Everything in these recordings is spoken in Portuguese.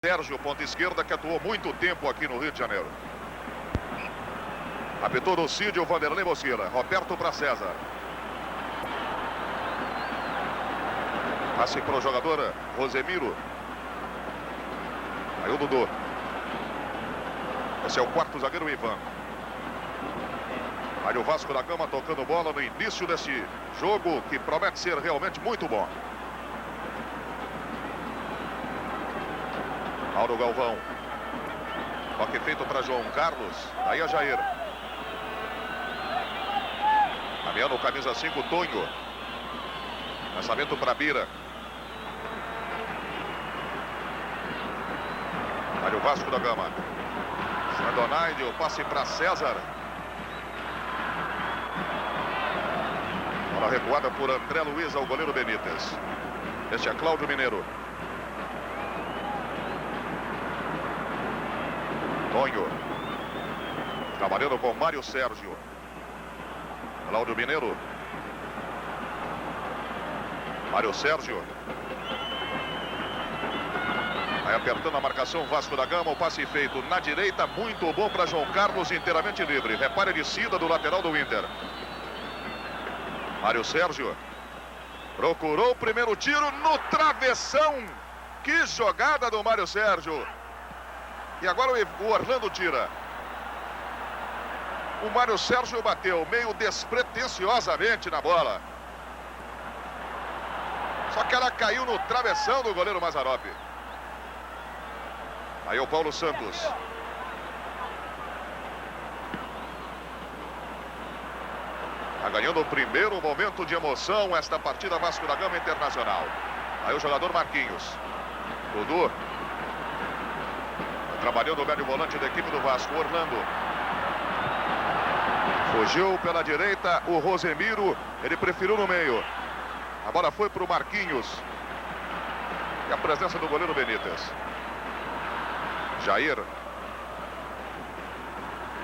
Sérgio, ponta esquerda, que atuou muito tempo aqui no Rio de Janeiro. Apitou do Cídio, Vanderlei Mosquila. Roberto para César. Passe para o jogador Rosemiro. Aí o Dudu. Esse é o quarto zagueiro, Ivan. Aí o Vasco da Gama tocando bola no início desse jogo, que promete ser realmente muito bom. Mauro Galvão. Toque feito para João Carlos. Aí a Jair. Caminhando, camisa 5, Tonho. Lançamento para Bira. Aí o Vasco da Gama. Sandonaide, o passe para César. Bola recuada por André Luiz ao goleiro Benítez. Este é Cláudio Mineiro. Tonho. Trabalhando com Mário Sérgio. Cláudio Mineiro. Mário Sérgio. Vai apertando a marcação Vasco da Gama. O passe feito na direita. Muito bom para João Carlos, inteiramente livre. Repare a descida do lateral do Inter. Mário Sérgio. Procurou o primeiro tiro no travessão. Que jogada do Mário Sérgio. E agora o Orlando tira. O Mário Sérgio bateu meio despretensiosamente na bola. Só que ela caiu no travessão do goleiro Mazzaropi. Aí o Paulo Santos. Está ganhando o primeiro momento de emoção esta partida Vasco da Gama Internacional. Aí o jogador Marquinhos. Dudu. Trabalhando o médio volante da equipe do Vasco, Orlando. Fugiu pela direita o Rosemiro. Ele preferiu no meio. A bola foi para o Marquinhos. E a presença do goleiro Benítez. Jair.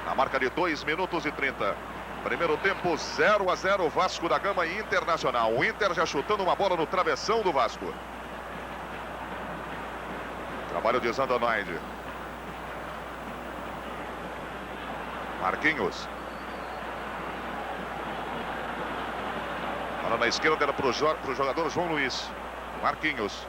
Na marca de 2 minutos e 30. Primeiro tempo 0-0 Vasco da Gama e Internacional. O Inter já chutando uma bola no travessão do Vasco. Trabalho de Zandonaide. Marquinhos. Bola na esquerda era para o jogador João Luiz. Marquinhos.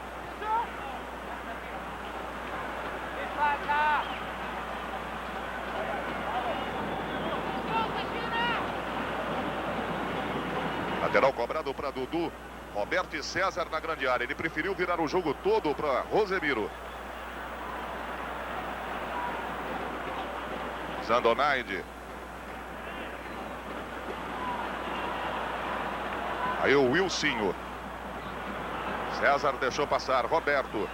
Lateral cobrado para Dudu. Roberto e César na grande área. Ele preferiu virar o jogo todo para Rosemiro. Zandonaide. Aí o Wilsinho. César deixou passar. Roberto.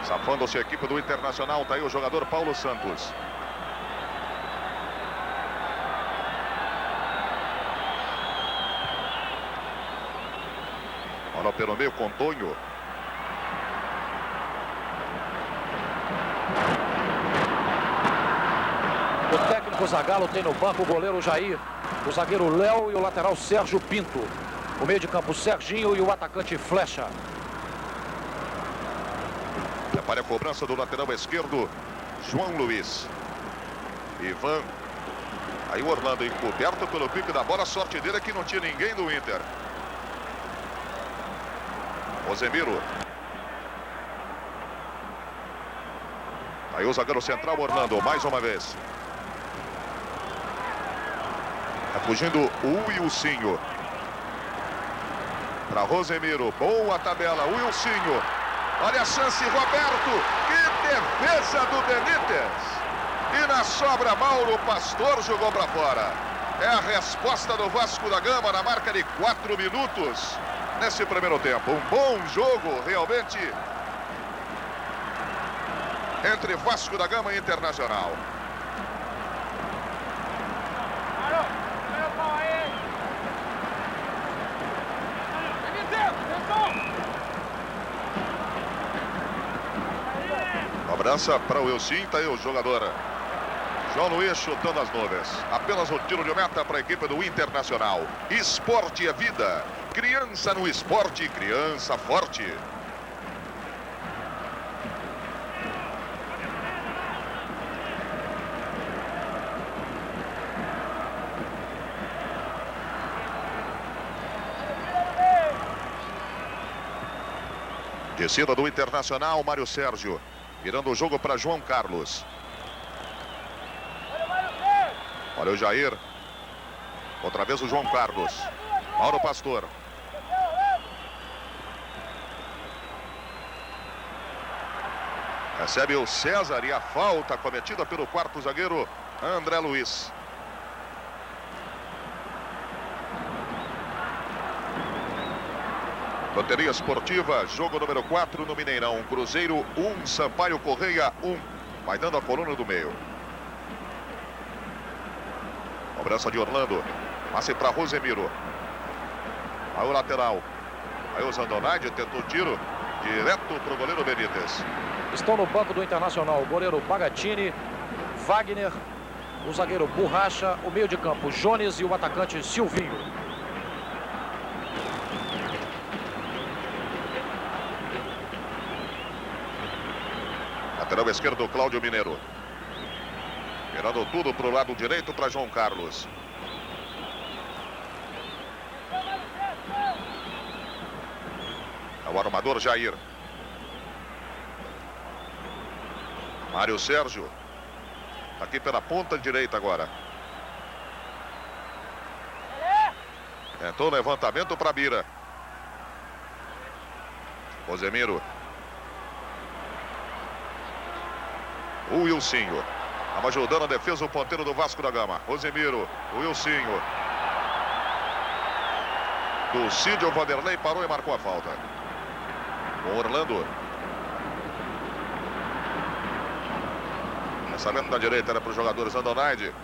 Safando-se a equipe do Internacional. Tá aí o jogador Paulo Santos. Bola pelo meio com Tonho. O técnico Zagallo tem no banco o goleiro Jair, o zagueiro Léo e o lateral Sérgio Pinto. O meio de campo Serginho e o atacante Flecha. Prepara a cobrança do lateral esquerdo, João Luiz. Ivan. Aí o Orlando encoberto pelo pique da bola. Sorte dele é que não tinha ninguém do Inter. Rosemiro. Aí o zagueiro central Orlando, mais uma vez. Tá fugindo o Wilsinho. Para Rosemiro, boa tabela, Wilsinho. Olha a chance, Roberto. Que defesa do Benítez. E na sobra, Mauro Pastor jogou para fora. É a resposta do Vasco da Gama na marca de 4 minutos. Nesse primeiro tempo, um bom jogo realmente entre Vasco da Gama e Internacional. Cobrança para o Wilson, tá aí o jogador João Luiz chutando as nuvens. Apenas o tiro de meta para a equipe do Internacional. Esporte é vida. Criança no esporte, criança forte. Descida do Internacional, Mário Sérgio. Virando o jogo para João Carlos. Olha o Jair. Outra vez o João Carlos. Mauro Pastor. Recebe o César e a falta cometida pelo quarto zagueiro André Luiz. Loteria Esportiva, jogo número 4 no Mineirão. Cruzeiro 1, Sampaio Correia 1. Vai dando a coluna do meio. Cobrança de Orlando. Passe para Rosemiro. Aí o lateral. Aí o Zandonaide tentou o tiro. Direto para o goleiro Benítez. Estão no banco do Internacional o goleiro Bagatini, Wagner, o zagueiro Borracha, o meio de campo Jones e o atacante Silvinho. Lateral esquerdo, Cláudio Mineiro. Virando tudo para o lado direito para João Carlos. É o armador Jair. Mário Sérgio. Aqui pela ponta direita agora. Tentou o levantamento para Bira. Rosemiro. O Wilsinho. Estava ajudando a defesa o ponteiro do Vasco da Gama. Rosemiro. O Wilsinho. Do Cid, o Vanderlei parou e marcou a falta. O Orlando. Lançamento da direita era para o jogador Zandonaide.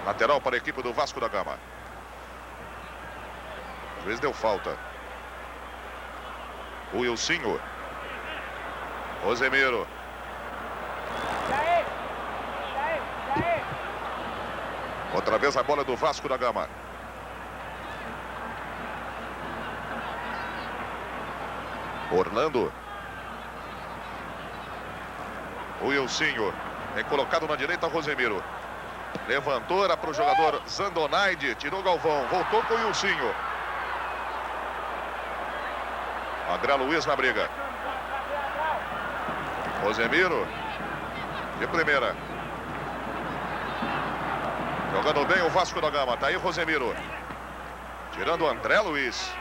Lateral para a equipe do Vasco da Gama. O juiz deu falta. O Wilsinho. Rosemiro. Outra vez a bola do Vasco da Gama. Orlando. O Wilsinho. É colocado na direita, Rosemiro. Levantou, era para o jogador Zandonaide. Tirou o Galvão. Voltou com o Wilsinho. André Luiz na briga. Rosemiro. De primeira. Jogando bem o Vasco da Gama. Tá aí Rosemiro. Tirando o André Luiz.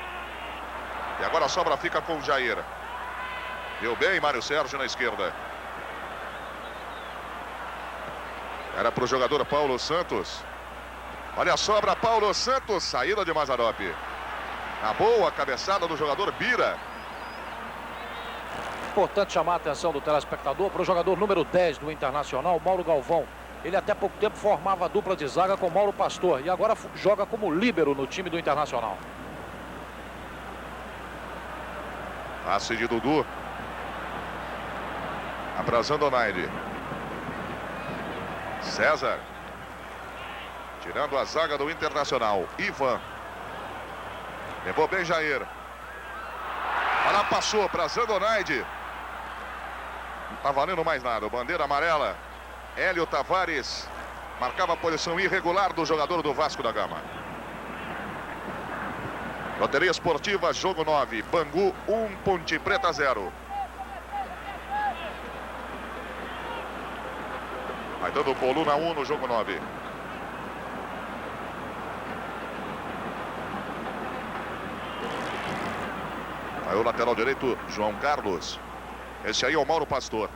E agora a sobra fica com o Jair. Deu bem Mário Sérgio na esquerda. Era para o jogador Paulo Santos. Olha a sobra, Paulo Santos. Saída de Mazzaropi. A boa cabeçada do jogador Bira. Importante chamar a atenção do telespectador para o jogador número 10 do Internacional, Mauro Galvão. Ele até pouco tempo formava a dupla de zaga com Mauro Pastor e agora joga como líbero no time do Internacional. Passe de Dudu. Abraçando o Naide. César. Tirando a zaga do Internacional. Ivan. Levou bem Jair. Ela passou para Zandonaide. Não tá valendo mais nada. Bandeira amarela. Hélio Tavares. Marcava a posição irregular do jogador do Vasco da Gama. Loteria Esportiva, jogo 9. Bangu 1, Ponte Preta 0. Vai dando coluna 1 no jogo 9. Aí o lateral direito, João Carlos. Esse aí é o Mauro Pastor.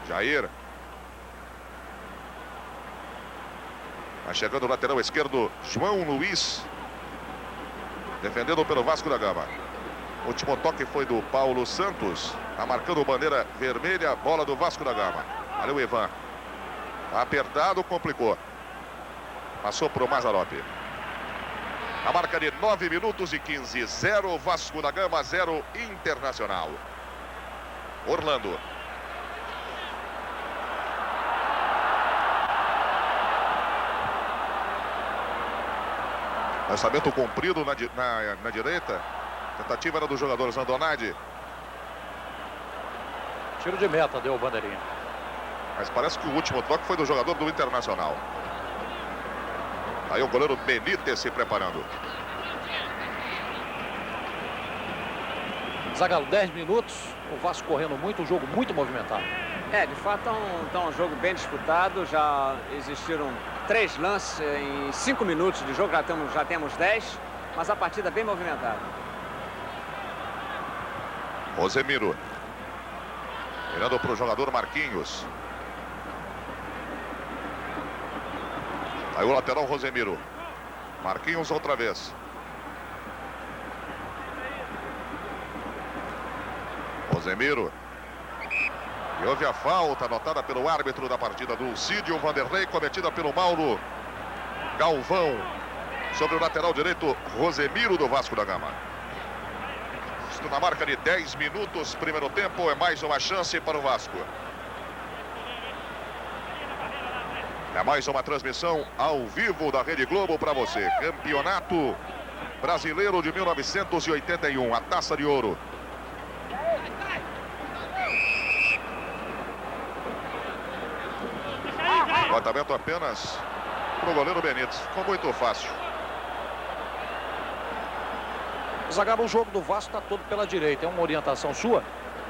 Jair. Vai chegando o lateral esquerdo, João Luiz. Defendendo pelo Vasco da Gama. O último toque foi do Paulo Santos. Tá marcando bandeira vermelha, bola do Vasco da Gama. Olha o Ivan. Tá apertado, complicou. Passou pro Mazzaropi. A marca de 9 minutos e 15. 0 Vasco da Gama, 0 Internacional. Orlando. Lançamento comprido na direita. Tentativa era do jogador Zandonade. Tiro de meta, deu o bandeirinha. Mas parece que o último toque foi do jogador do Internacional. Aí o goleiro Benítez se preparando. Zagallo, 10 minutos, o Vasco correndo muito, um jogo muito movimentado. De fato, tá um jogo bem disputado. Já existiram 3 lances em 5 minutos de jogo, já temos 10, mas a partida bem movimentada. Rosemiro. Virando para o jogador Marquinhos. Aí o lateral Rosemiro. Marquinhos outra vez. Rosemiro. E houve a falta anotada pelo árbitro da partida do Cídio Vanderlei, cometida pelo Mauro Galvão sobre o lateral direito Rosemiro do Vasco da Gama. Isto na marca de 10 minutos, primeiro tempo, é mais uma chance para o Vasco. É mais uma transmissão ao vivo da Rede Globo para você. Campeonato Brasileiro de 1981, a Taça de Ouro. Levantamento apenas para o goleiro Benítez. Ficou muito fácil. Zagallo, o jogo do Vasco está todo pela direita. É uma orientação sua?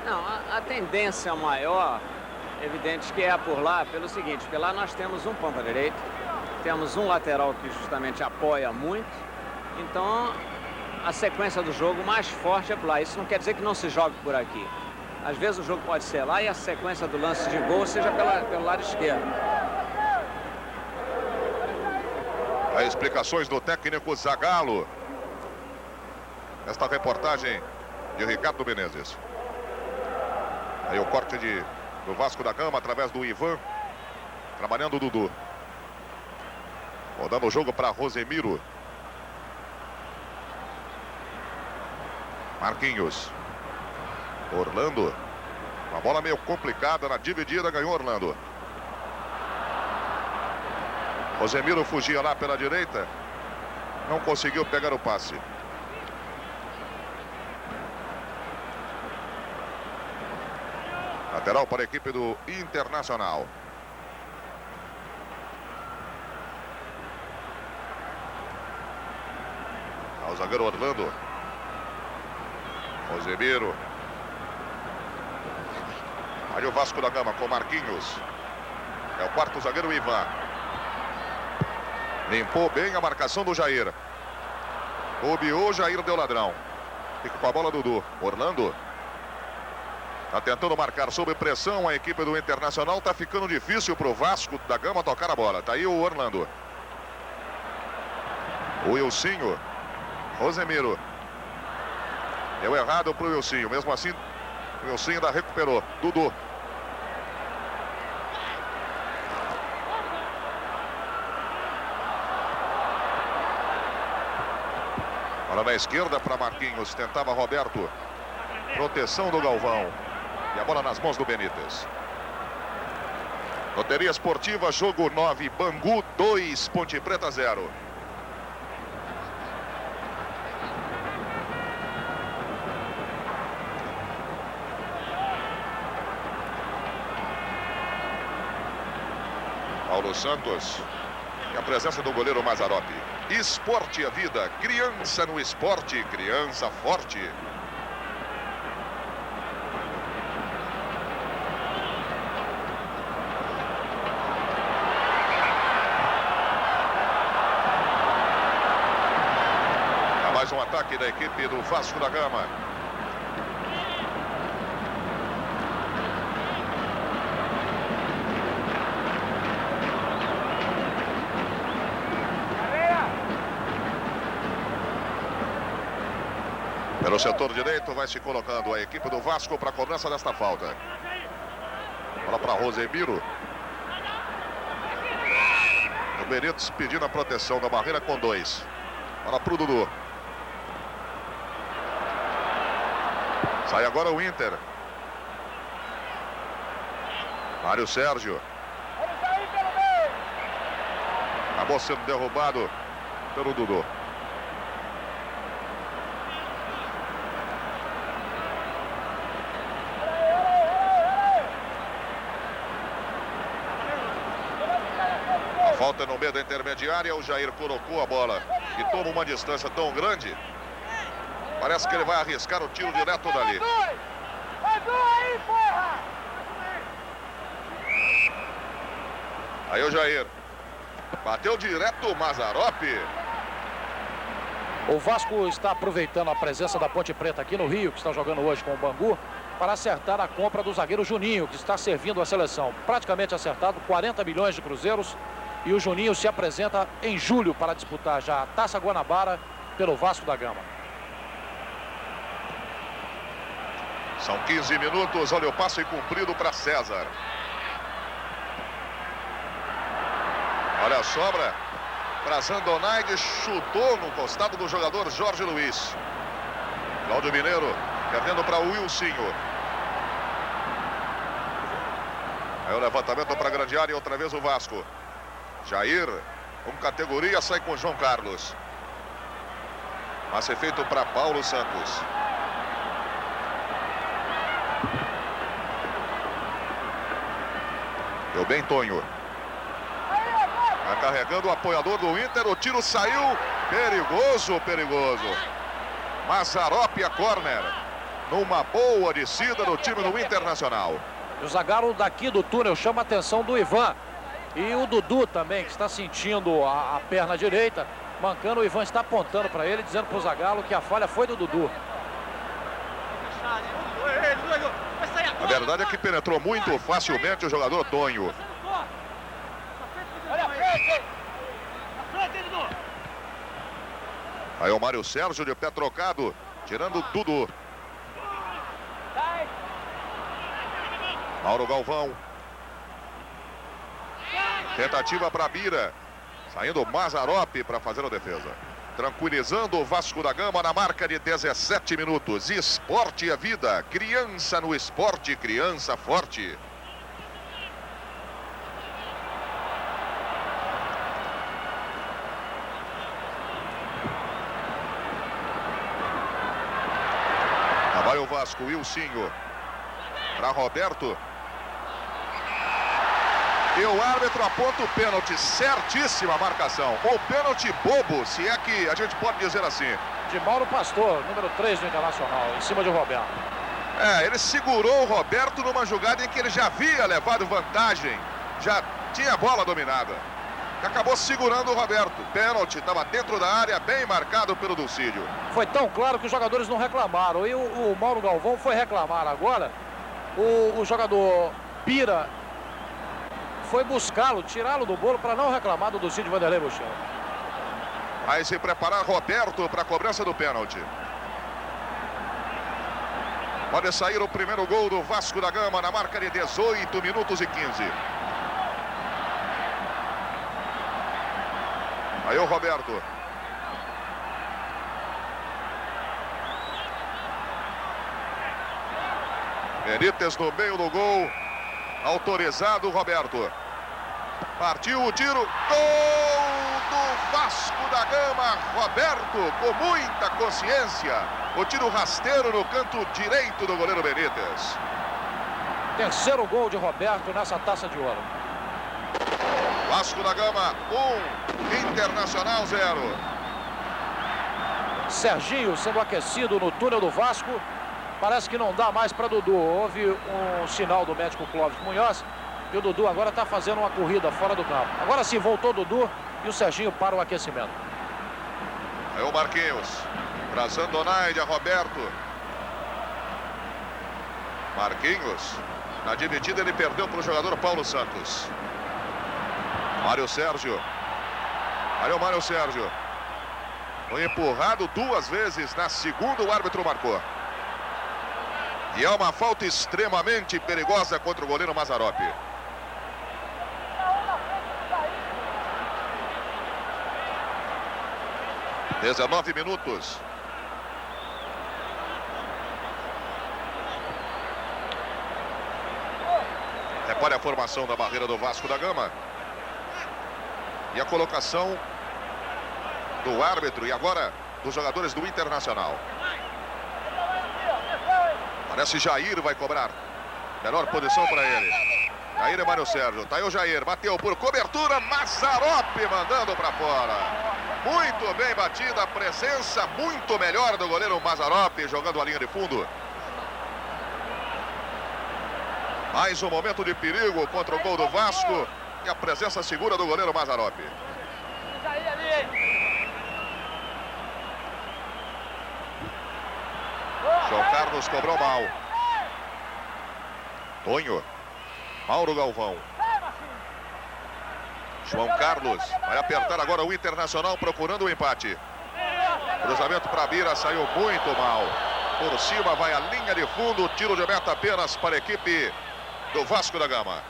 Não, a tendência maior, evidente que é por lá, pelo seguinte, porque lá nós temos um ponta direito, temos um lateral que justamente apoia muito, então a sequência do jogo mais forte é por lá. Isso não quer dizer que não se jogue por aqui. Às vezes o jogo pode ser lá e a sequência do lance de gol seja pelo lado esquerdo. As explicações do técnico Zagallo. Esta reportagem de Ricardo Menezes. Aí o corte do Vasco da Gama através do Ivan. Trabalhando o Dudu. Rodando o jogo para Rosemiro. Marquinhos. Orlando. Uma bola meio complicada na dividida, ganhou Orlando. Rosemiro fugia lá pela direita. Não conseguiu pegar o passe. Lateral para a equipe do Internacional. O zagueiro Orlando. Rosemiro. Aí o Vasco da Gama com Marquinhos. É o quarto zagueiro Ivan. Limpou bem a marcação do Jair. Bobeou, Jair deu ladrão. Fica com a bola Dudu. Orlando. Está tentando marcar sob pressão a equipe do Internacional. Está ficando difícil para o Vasco da Gama tocar a bola. Está aí o Orlando. O Wilsinho. Rosemiro. Deu errado para o Wilsinho. Mesmo assim, o Wilsinho ainda recuperou. Dudu. Bola na esquerda para Marquinhos. Tentava Roberto. Proteção do Galvão. E a bola nas mãos do Benítez. Loteria Esportiva, jogo 9, Bangu 2, Ponte Preta 0. Paulo Santos. E a presença do goleiro Mazzaropi. Esporte é vida, criança no esporte, criança forte. Mais um ataque da equipe do Vasco da Gama. Pelo setor direito vai se colocando a equipe do Vasco para a cobrança desta falta. Bola para Rosemiro. O Benítez pedindo a proteção da barreira com 2. Bola para o Dudu. Sai agora o Inter. Mário Sérgio. Acabou sendo derrubado pelo Dudu. Falta no meio da intermediária. O Jair colocou a bola e toma uma distância tão grande. Parece que ele vai arriscar o tiro direto dali. Aí o Jair. Bateu direto o Mazzaropi. O Vasco está aproveitando a presença da Ponte Preta aqui no Rio, que está jogando hoje com o Bangu, para acertar a compra do zagueiro Juninho, que está servindo a seleção. Praticamente acertado, 40 milhões de cruzeiros. E o Juninho se apresenta em julho para disputar já a Taça Guanabara pelo Vasco da Gama. São 15 minutos, olha o passe cumprido para César. Olha a sobra para Zandonaide, chutou no costado do jogador Jorge Luiz. Cláudio Mineiro, perdendo para o Wilsinho. Aí o levantamento para a grande área, outra vez o Vasco. Jair, com categoria, sai com João Carlos. Passe feito para Paulo Santos. Deu bem Tonho. Tá carregando o apoiador do Inter. O tiro saiu. Perigoso, perigoso. Mazzaropi a corner. Numa boa descida do time do Internacional. O zagueiro daqui do túnel chama a atenção do Ivan. E o Dudu também, que está sentindo a perna direita. Mancando, o Ivan está apontando para ele, dizendo para o zagueiro que a falha foi do Dudu. A verdade é que penetrou muito facilmente o jogador Tonho. Aí o Mário Sérgio de pé trocado, tirando o Dudu. Mauro Galvão. Tentativa para Bira. Saindo o Mazzaropi para fazer a defesa. Tranquilizando o Vasco da Gama na marca de 17 minutos. Esporte é vida. Criança no esporte, criança forte. Lá vai o Vasco, Wilsinho. Para Roberto. E o árbitro aponta o pênalti. Certíssima marcação. Um pênalti bobo, se é que a gente pode dizer assim. De Mauro Pastor, número 3 do Internacional, em cima de Roberto. Ele segurou o Roberto numa jogada em que ele já havia levado vantagem. Já tinha a bola dominada. Acabou segurando o Roberto. Pênalti, estava dentro da área, bem marcado pelo Dulcídio. Foi tão claro que os jogadores não reclamaram. E o Mauro Galvão foi reclamar agora. O jogador Bira foi buscá-lo, tirá-lo do bolo para não reclamar do Dulcídio Vanderlei Buxão. Vai se preparar Roberto para a cobrança do pênalti. Pode sair o primeiro gol do Vasco da Gama na marca de 18 minutos e 15. Aí o Roberto. Benítez no meio do gol. Autorizado o Roberto. Partiu o tiro. Gol do Vasco da Gama. Roberto com muita consciência. O tiro rasteiro no canto direito do goleiro Benítez. Terceiro gol de Roberto nessa Taça de Ouro. Vasco da Gama 1, Internacional 0. Serginho sendo aquecido no túnel do Vasco. Parece que não dá mais para Dudu. Houve um sinal do médico Clóvis Munhoz. E o Dudu agora está fazendo uma corrida fora do campo. Agora sim, voltou o Dudu e o Serginho para o aquecimento. Aí o Marquinhos. Para Zandonaide, a Roberto. Marquinhos. Na dividida ele perdeu para o jogador Paulo Santos. Mário Sérgio. Aí o Mário Sérgio. Foi empurrado duas vezes. Na segunda o árbitro marcou. E é uma falta extremamente perigosa contra o goleiro Mazzaropi. – 19 minutos. Repare a formação da barreira do Vasco da Gama. E a colocação do árbitro e agora dos jogadores do Internacional. Parece Jair vai cobrar. Melhor posição para ele. Jair e Mário Sérgio. Tá aí o Jair. Bateu por cobertura. Mazzaropi mandando para fora. Muito bem batida. A presença muito melhor do goleiro Mazzaropi jogando a linha de fundo. Mais um momento de perigo contra o gol do Vasco. E a presença segura do goleiro Mazzaropi. João Carlos cobrou mal. Tonho. Mauro Galvão. João Carlos vai apertar agora o Internacional procurando o empate. Cruzamento para Bira, saiu muito mal. Por cima vai a linha de fundo, tiro de meta apenas para a equipe do Vasco da Gama.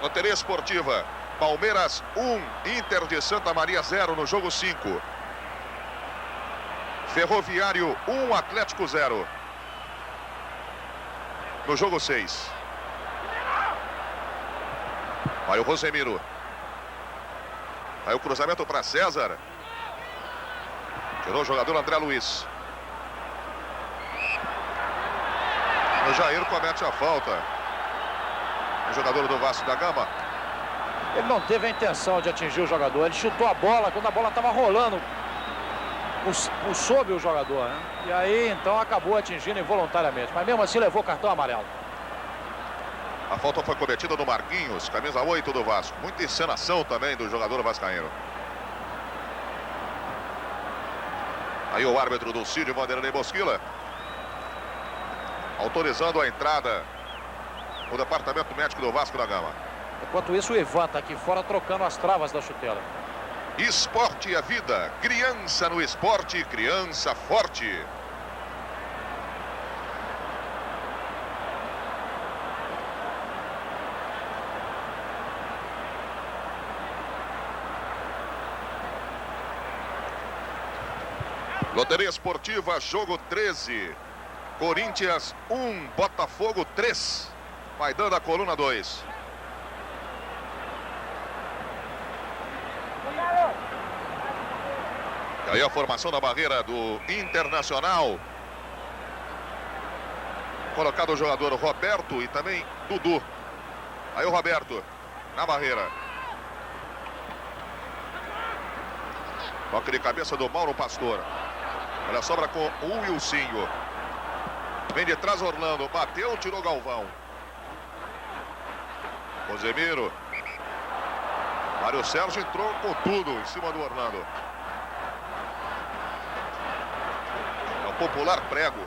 Loteria Esportiva, Palmeiras 1, Inter de Santa Maria 0 no jogo 5. Ferroviário 1, Atlético 0 no jogo 6. Vai o Rosemiro. Aí o cruzamento para César. Tirou o jogador André Luiz. O Jair comete a falta. O jogador do Vasco da Gama. Ele não teve a intenção de atingir o jogador. Ele chutou a bola quando a bola estava rolando sob o jogador, né? E aí então acabou atingindo involuntariamente. Mas mesmo assim levou cartão amarelo. A falta foi cometida no Marquinhos, camisa 8 do Vasco. Muita encenação também do jogador vascaíno. Aí o árbitro do Cídio, Vanderlei Bosquila, autorizando a entrada no departamento médico do Vasco da Gama. Enquanto isso, o Ivan está aqui fora trocando as travas da chuteira. Esporte é vida. Criança no esporte, criança forte. Loteria Esportiva, jogo 13. Corinthians 1, Botafogo 3. Vai dando a coluna 2. E aí a formação da barreira do Internacional. Colocado o jogador Roberto e também Dudu. Aí o Roberto na barreira. Toque de cabeça do Mauro Pastor. Olha a sobra com o Wilsinho. Vem de trás Orlando. Bateu, tirou Galvão. Rosemiro. Mário Sérgio entrou com tudo em cima do Orlando. É o popular prego.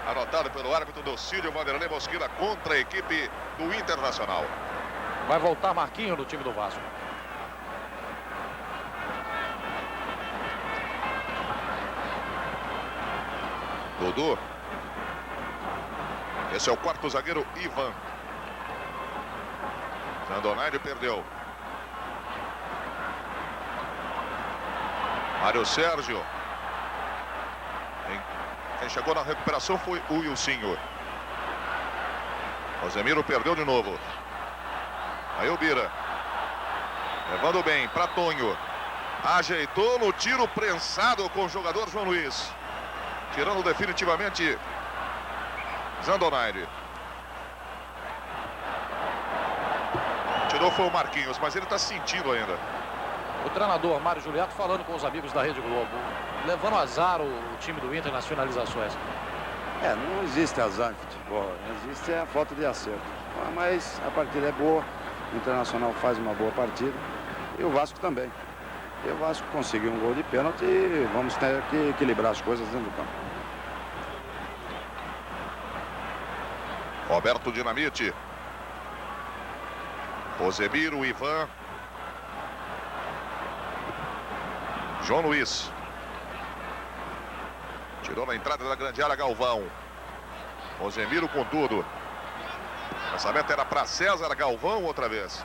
Anotado pelo árbitro do Cídio, Vanderlei Bosquila, contra a equipe do Internacional. Vai voltar Marquinhos no time do Vasco. Dudu. Esse é o quarto zagueiro, Ivan. Zandonaide perdeu. Mário Sérgio. Quem chegou na recuperação foi o Wilsinho. Rosemiro perdeu de novo. Aí o Bira. Levando bem para Tonho. Ajeitou no tiro prensado com o jogador João Luiz. Tirando definitivamente Zandonaide. Tirou foi o Marquinhos, mas ele está sentindo ainda. O treinador Mário Juliato falando com os amigos da Rede Globo. Levando azar o time do Inter nas finalizações. Não existe azar em futebol. Existe a falta de acerto. Mas a partida é boa. O Internacional faz uma boa partida. E o Vasco também. E o Vasco conseguiu um gol de pênalti e vamos ter que equilibrar as coisas dentro do campo. Roberto Dinamite. Rosemiro, Ivan. João Luiz. Tirou na entrada da grande área Galvão. Rosemiro com tudo. O lançamento era para César. Galvão outra vez.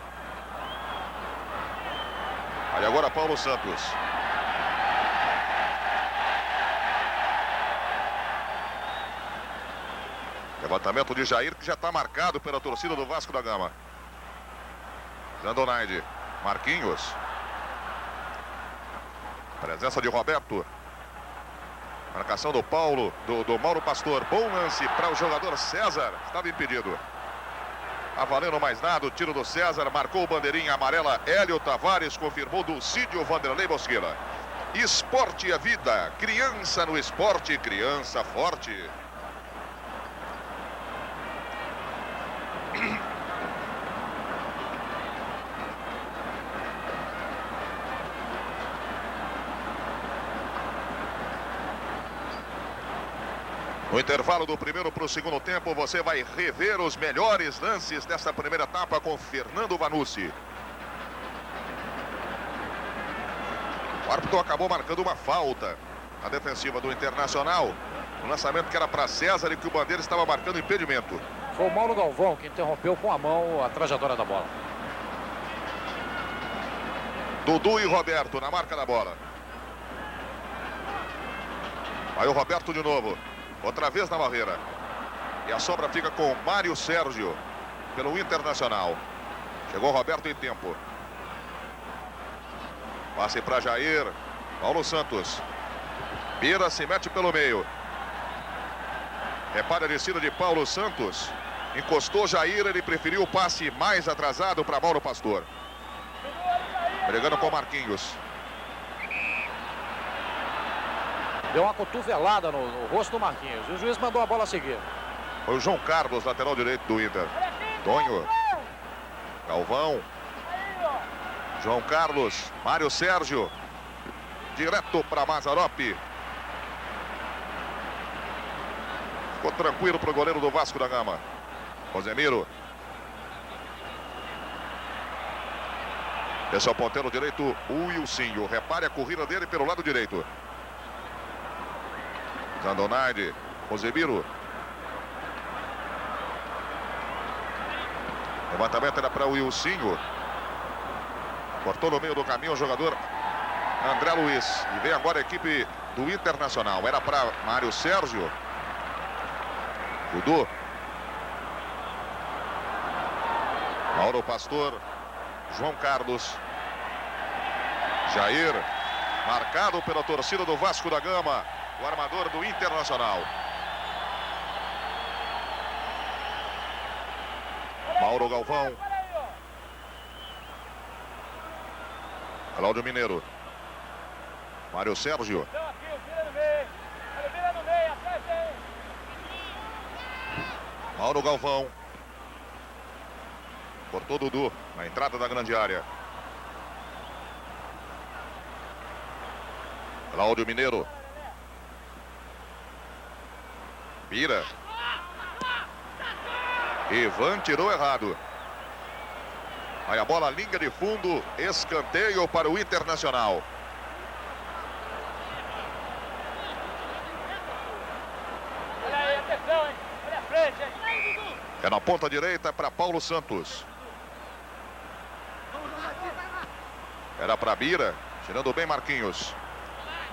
Aí agora Paulo Santos. Levantamento de Jair, que já está marcado pela torcida do Vasco da Gama. Zandonaide. Marquinhos. Presença de Roberto. Marcação do Paulo, do Mauro Pastor. Bom lance para o jogador César. Estava impedido. Tá valendo mais nada, o tiro do César, marcou bandeirinha amarela, Hélio Tavares, confirmou Dulcídio Vanderlei Bosqueira. Esporte é vida, criança no esporte, criança forte. No intervalo do primeiro para o segundo tempo, você vai rever os melhores lances desta primeira etapa com Fernando Vanucci. O árbitro acabou marcando uma falta na defensiva do Internacional. O lançamento que era para César e que o Bandeira estava marcando impedimento. Foi o Mauro Galvão que interrompeu com a mão a trajetória da bola. Dudu e Roberto na marca da bola. Aí o Roberto de novo. Outra vez na barreira. E a sobra fica com Mário Sérgio pelo Internacional. Chegou o Roberto em tempo. Passe para Jair. Paulo Santos. Bira se mete pelo meio. Repara a descida de Paulo Santos. Encostou Jair, ele preferiu o passe mais atrasado para Mauro Pastor. Brigando com Marquinhos. Deu uma cotovelada no rosto do Marquinhos. E o juiz mandou a bola seguir. Foi o João Carlos, lateral direito do Inter. Tonho. Galvão. João Carlos. Mário Sérgio. Direto para Mazzaropi. Ficou tranquilo para o goleiro do Vasco da Gama. Rosemiro. Esse é o ponteiro direito, o Wilsinho. Repare a corrida dele pelo lado direito. Zandonaide, Rosemiro. Levantamento era para o Wilsinho. Cortou no meio do caminho o jogador André Luiz. E vem agora a equipe do Internacional. Era para Mário Sérgio. Dudu. Mauro Pastor. João Carlos. Jair. Marcado pela torcida do Vasco da Gama. O armador do Internacional. Mauro Galvão. Cláudio Mineiro. Mário Sérgio. Mauro Galvão. Cortou Dudu na entrada da grande área. Cláudio Mineiro. Bira. Ivan tirou errado. Aí a bola, linha de fundo, escanteio para o Internacional. Olha aí, atenção, hein? Olha a frente, hein? É na ponta direita para Paulo Santos. Era para Bira, tirando bem Marquinhos.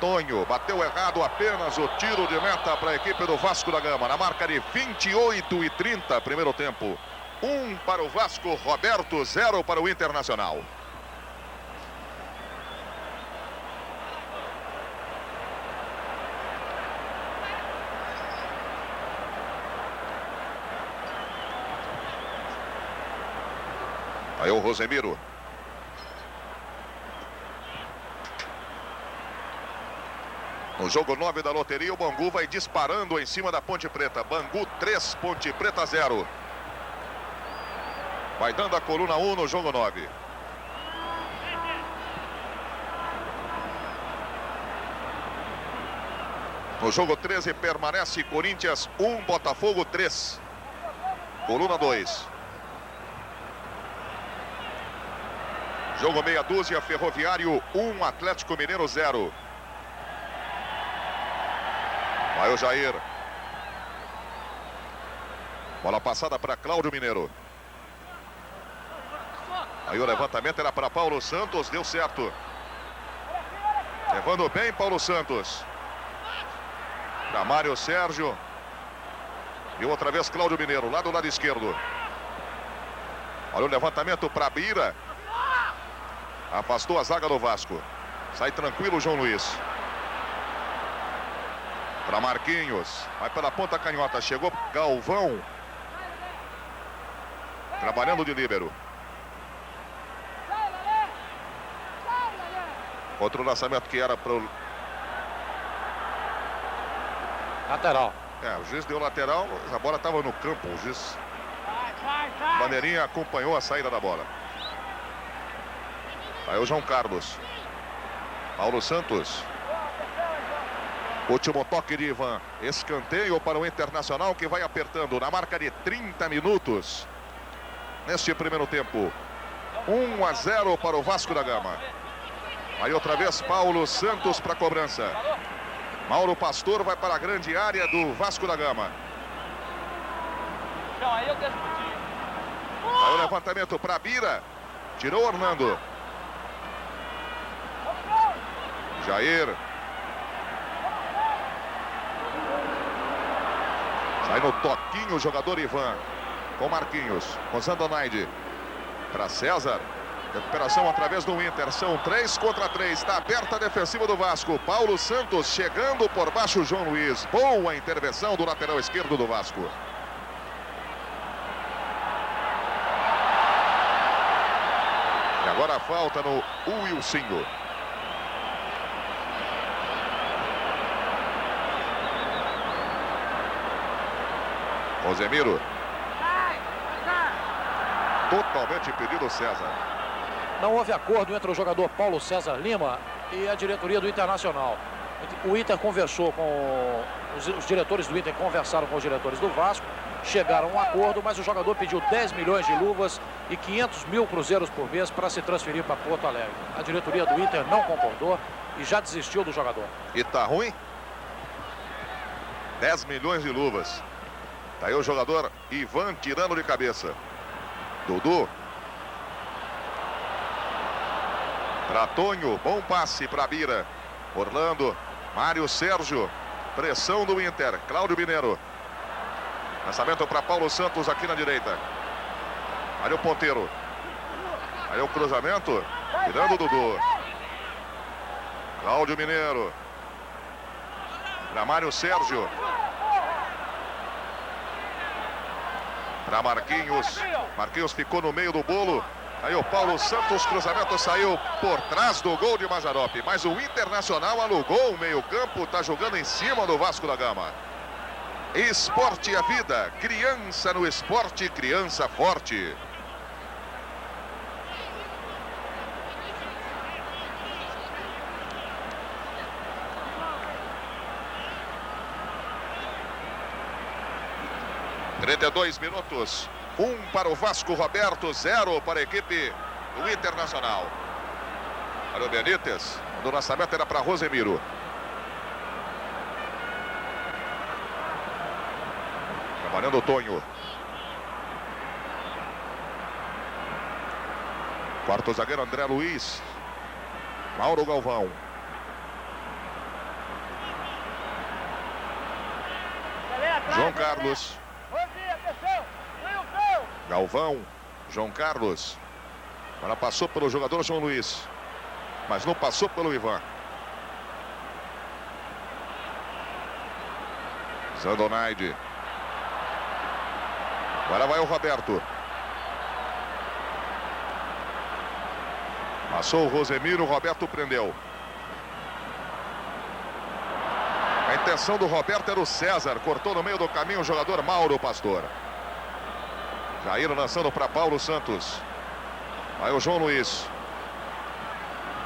Tonho, bateu errado apenas o tiro de meta para a equipe do Vasco da Gama. Na marca de 28:30, primeiro tempo. 1 para o Vasco, Roberto, 0 para o Internacional. Aí o Rosemiro. No jogo 9 da loteria, o Bangu vai disparando em cima da Ponte Preta. Bangu 3, Ponte Preta 0. Vai dando a coluna 1 no jogo 9. No jogo 13 permanece Corinthians 1, Botafogo 3. Coluna 2. Jogo meia dúzia, Ferroviário 1, Atlético Mineiro 0. Vai o Jair. Bola passada para Cláudio Mineiro. Aí o levantamento era para Paulo Santos, deu certo. Levando bem Paulo Santos. Para Mário Sérgio. E outra vez Cláudio Mineiro, lá do lado esquerdo. Olha o levantamento para Bira. Afastou a zaga do Vasco. Sai tranquilo o João Luiz. Para Marquinhos. Vai pela ponta canhota. Chegou Galvão. Trabalhando de líbero. Outro lançamento que era para o... Lateral. O juiz deu lateral, a bola estava no campo. O juiz... Bandeirinha acompanhou a saída da bola. Aí o João Carlos. Paulo Santos. Último toque de Ivan. Escanteio para o Internacional, que vai apertando na marca de 30 minutos. Neste primeiro tempo. 1-0 para o Vasco da Gama. Aí outra vez Paulo Santos para a cobrança. Mauro Pastor vai para a grande área do Vasco da Gama. Aí o levantamento para Bira. Tirou Orlando. Jair. Sai no toquinho o jogador Ivan. Com Marquinhos. Com Zandonaide. Para César. Recuperação através do Inter. São 3 contra 3. Está aberta a defensiva do Vasco. Paulo Santos chegando por baixo. João Luiz. Boa intervenção do lateral esquerdo do Vasco. E agora a falta no Wilsinho. Rosemiro. Totalmente impedido o César. Não houve acordo entre o jogador Paulo César Lima e a diretoria do Internacional. O Inter conversou com... Os diretores do Inter conversaram com os diretores do Vasco, chegaram a um acordo, mas o jogador pediu 10 milhões de luvas e 500 mil cruzeiros por mês para se transferir para Porto Alegre. A diretoria do Inter não concordou e já desistiu do jogador. E tá ruim? 10 milhões de luvas. Tá aí o jogador Ivan tirando de cabeça. Dudu. Para Tonho, bom passe para Bira. Orlando, Mário Sérgio. Pressão do Inter, Cláudio Mineiro. Lançamento para Paulo Santos aqui na direita. Olha o ponteiro. Aí o cruzamento. Tirando o Dudu. Cláudio Mineiro. Para Mário Sérgio. Para Marquinhos. Marquinhos ficou no meio do bolo. Aí o Paulo Santos, cruzamento saiu por trás do gol de Mazzaropi. Mas o Internacional alugou o meio campo, está jogando em cima do Vasco da Gama. Esporte é vida, criança no esporte, criança forte. (32 minutos). 1 para o Vasco, Roberto, 0 para a equipe do Internacional. Para o Benítez, o lançamento era para Rosemiro. Trabalhando o Tonho. Quarto zagueiro André Luiz. Mauro Galvão. João Carlos. Galvão, João Carlos. Agora passou pelo jogador João Luiz. Mas não passou pelo Ivan. Zandonaide. Agora vai o Roberto. Passou o Rosemiro, o Roberto prendeu. A intenção do Roberto era o César. Cortou no meio do caminho o jogador Mauro Pastor. Jair lançando para Paulo Santos. Aí o João Luiz.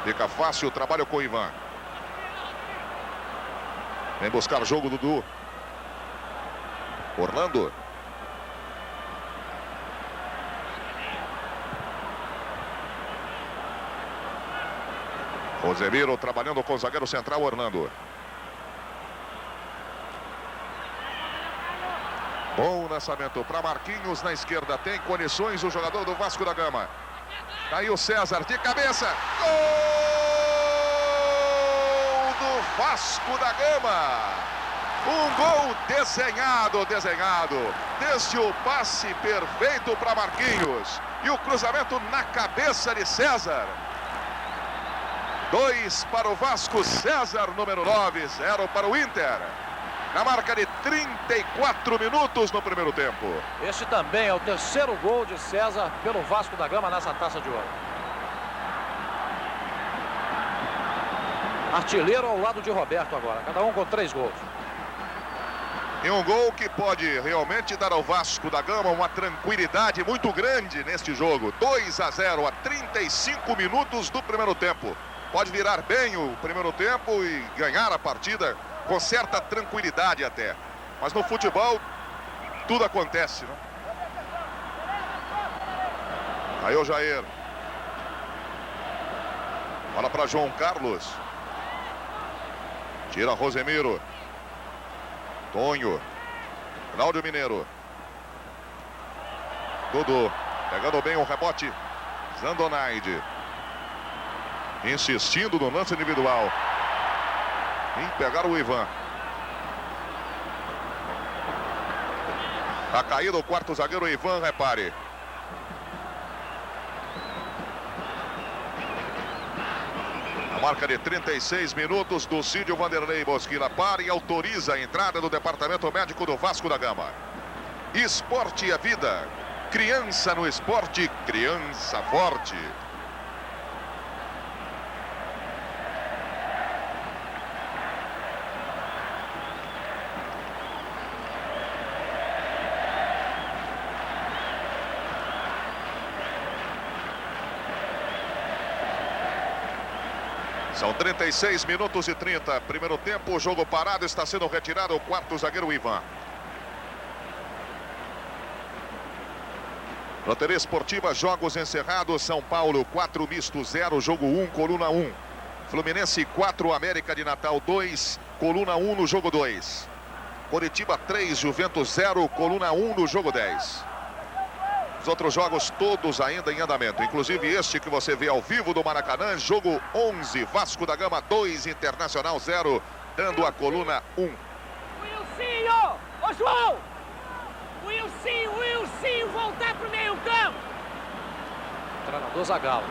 Fica fácil o trabalho com o Ivan. Vem buscar o jogo Dudu. Orlando. Rosemiro trabalhando com o zagueiro central Orlando. Bom lançamento para Marquinhos na esquerda. Tem condições o jogador do Vasco da Gama. Tá aí o César de cabeça. Gol do Vasco da Gama. Um gol desenhado. Desde o passe perfeito para Marquinhos. E o cruzamento na cabeça de César. 2 para o Vasco, César, número 9. 0 para o Inter. Na marca de 34 minutos no primeiro tempo. Este também é o terceiro gol de César pelo Vasco da Gama nessa Taça de Ouro. Artilheiro ao lado de Roberto agora, cada um com 3 gols. E um gol que pode realmente dar ao Vasco da Gama uma tranquilidade muito grande neste jogo. 2-0 a 35 minutos do primeiro tempo. Pode virar bem o primeiro tempo e ganhar a partida com certa tranquilidade até. Mas no futebol tudo acontece, né? Aí o Jair. Bola para João Carlos. Tira Rosemiro. Tonho. Cláudio Mineiro. Dudu. Pegando bem o rebote. Zandonaide. Insistindo no lance individual. Em pegar o Ivan. Tá caído o quarto zagueiro Ivan, repare. A marca de 36 minutos do Cídio Vanderlei Bosquila para e autoriza a entrada do departamento médico do Vasco da Gama. Esporte é vida. Criança no esporte, criança forte. São 36 minutos e 30. Primeiro tempo, o jogo parado, está sendo retirado o quarto zagueiro Ivan. Loteria Esportiva, jogos encerrados. São Paulo 4, misto 0, jogo 1, coluna 1. Fluminense 4, América de Natal 2, coluna 1 no jogo 2. Coritiba 3, Juventus 0, coluna 1 no jogo 10. Os outros jogos todos ainda em andamento, inclusive este que você vê ao vivo do Maracanã, jogo 11, Vasco da Gama 2, Internacional 0, dando a coluna 1. Wilsinho! Ô, João! Wilsinho, voltar pro meio campo! Treinador Zagallo.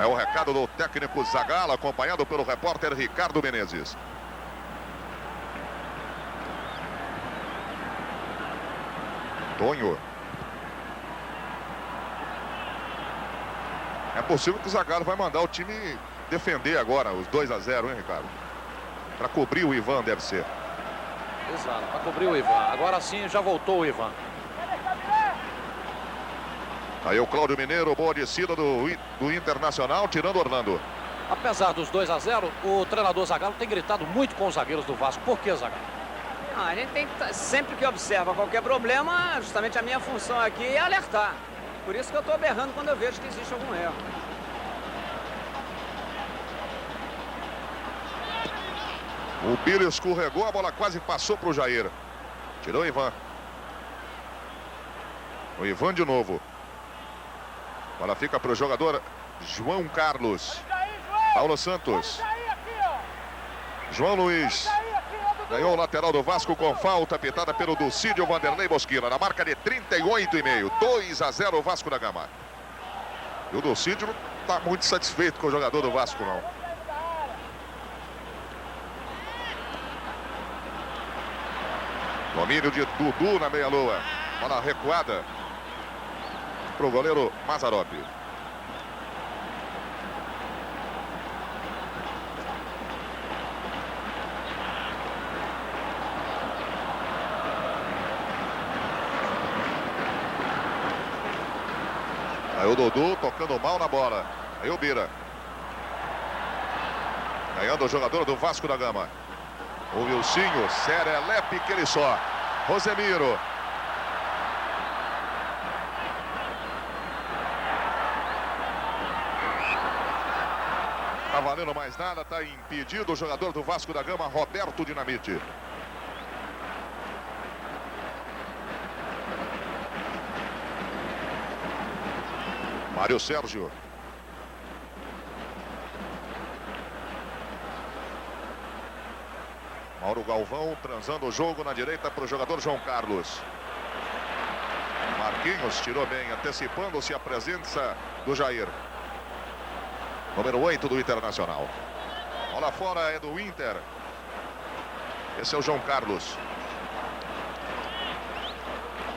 É o recado do técnico Zagallo, acompanhado pelo repórter Ricardo Menezes. Tonho. É possível que o Zagallo vai mandar o time defender agora os 2-0, hein, Ricardo? Para cobrir o Ivan, deve ser. Exato, para cobrir o Ivan. Agora sim já voltou o Ivan. Aí o Cláudio Mineiro, boa descida do Internacional, tirando Orlando. Apesar dos 2-0, o treinador Zagallo tem gritado muito com os zagueiros do Vasco. Por que, Zagallo? A gente tem que, sempre que observa qualquer problema, justamente a minha função aqui é alertar. Por isso que eu estou berrando quando eu vejo que existe algum erro. O Biro escorregou, a bola quase passou para o Jair. Tirou o Ivan. O Ivan de novo. A bola fica para o jogador João Carlos. Paulo Santos. João Luiz. Ganhou o lateral do Vasco com falta pitada pelo Dulcídio Vanderlei Bosquila. Na marca de 38,5. 2-0 o Vasco da Gama. E o Dulcídio não está muito satisfeito com o jogador do Vasco, não. Domínio de Dudu na meia-lua. Bola recuada para o goleiro Mazarop. Aí o Dudu tocando mal na bola. Aí o Bira. Ganhando o jogador do Vasco da Gama. O Wilsinho, serelepe que ele só. Rosemiro. Tá valendo mais nada, tá impedido o jogador do Vasco da Gama, Roberto Dinamite. Mário Sérgio. Mauro Galvão transando o jogo na direita para o jogador João Carlos. Marquinhos tirou bem, antecipando-se a presença do Jair. Número 8 do Internacional. Bola fora é do Inter. Esse é o João Carlos.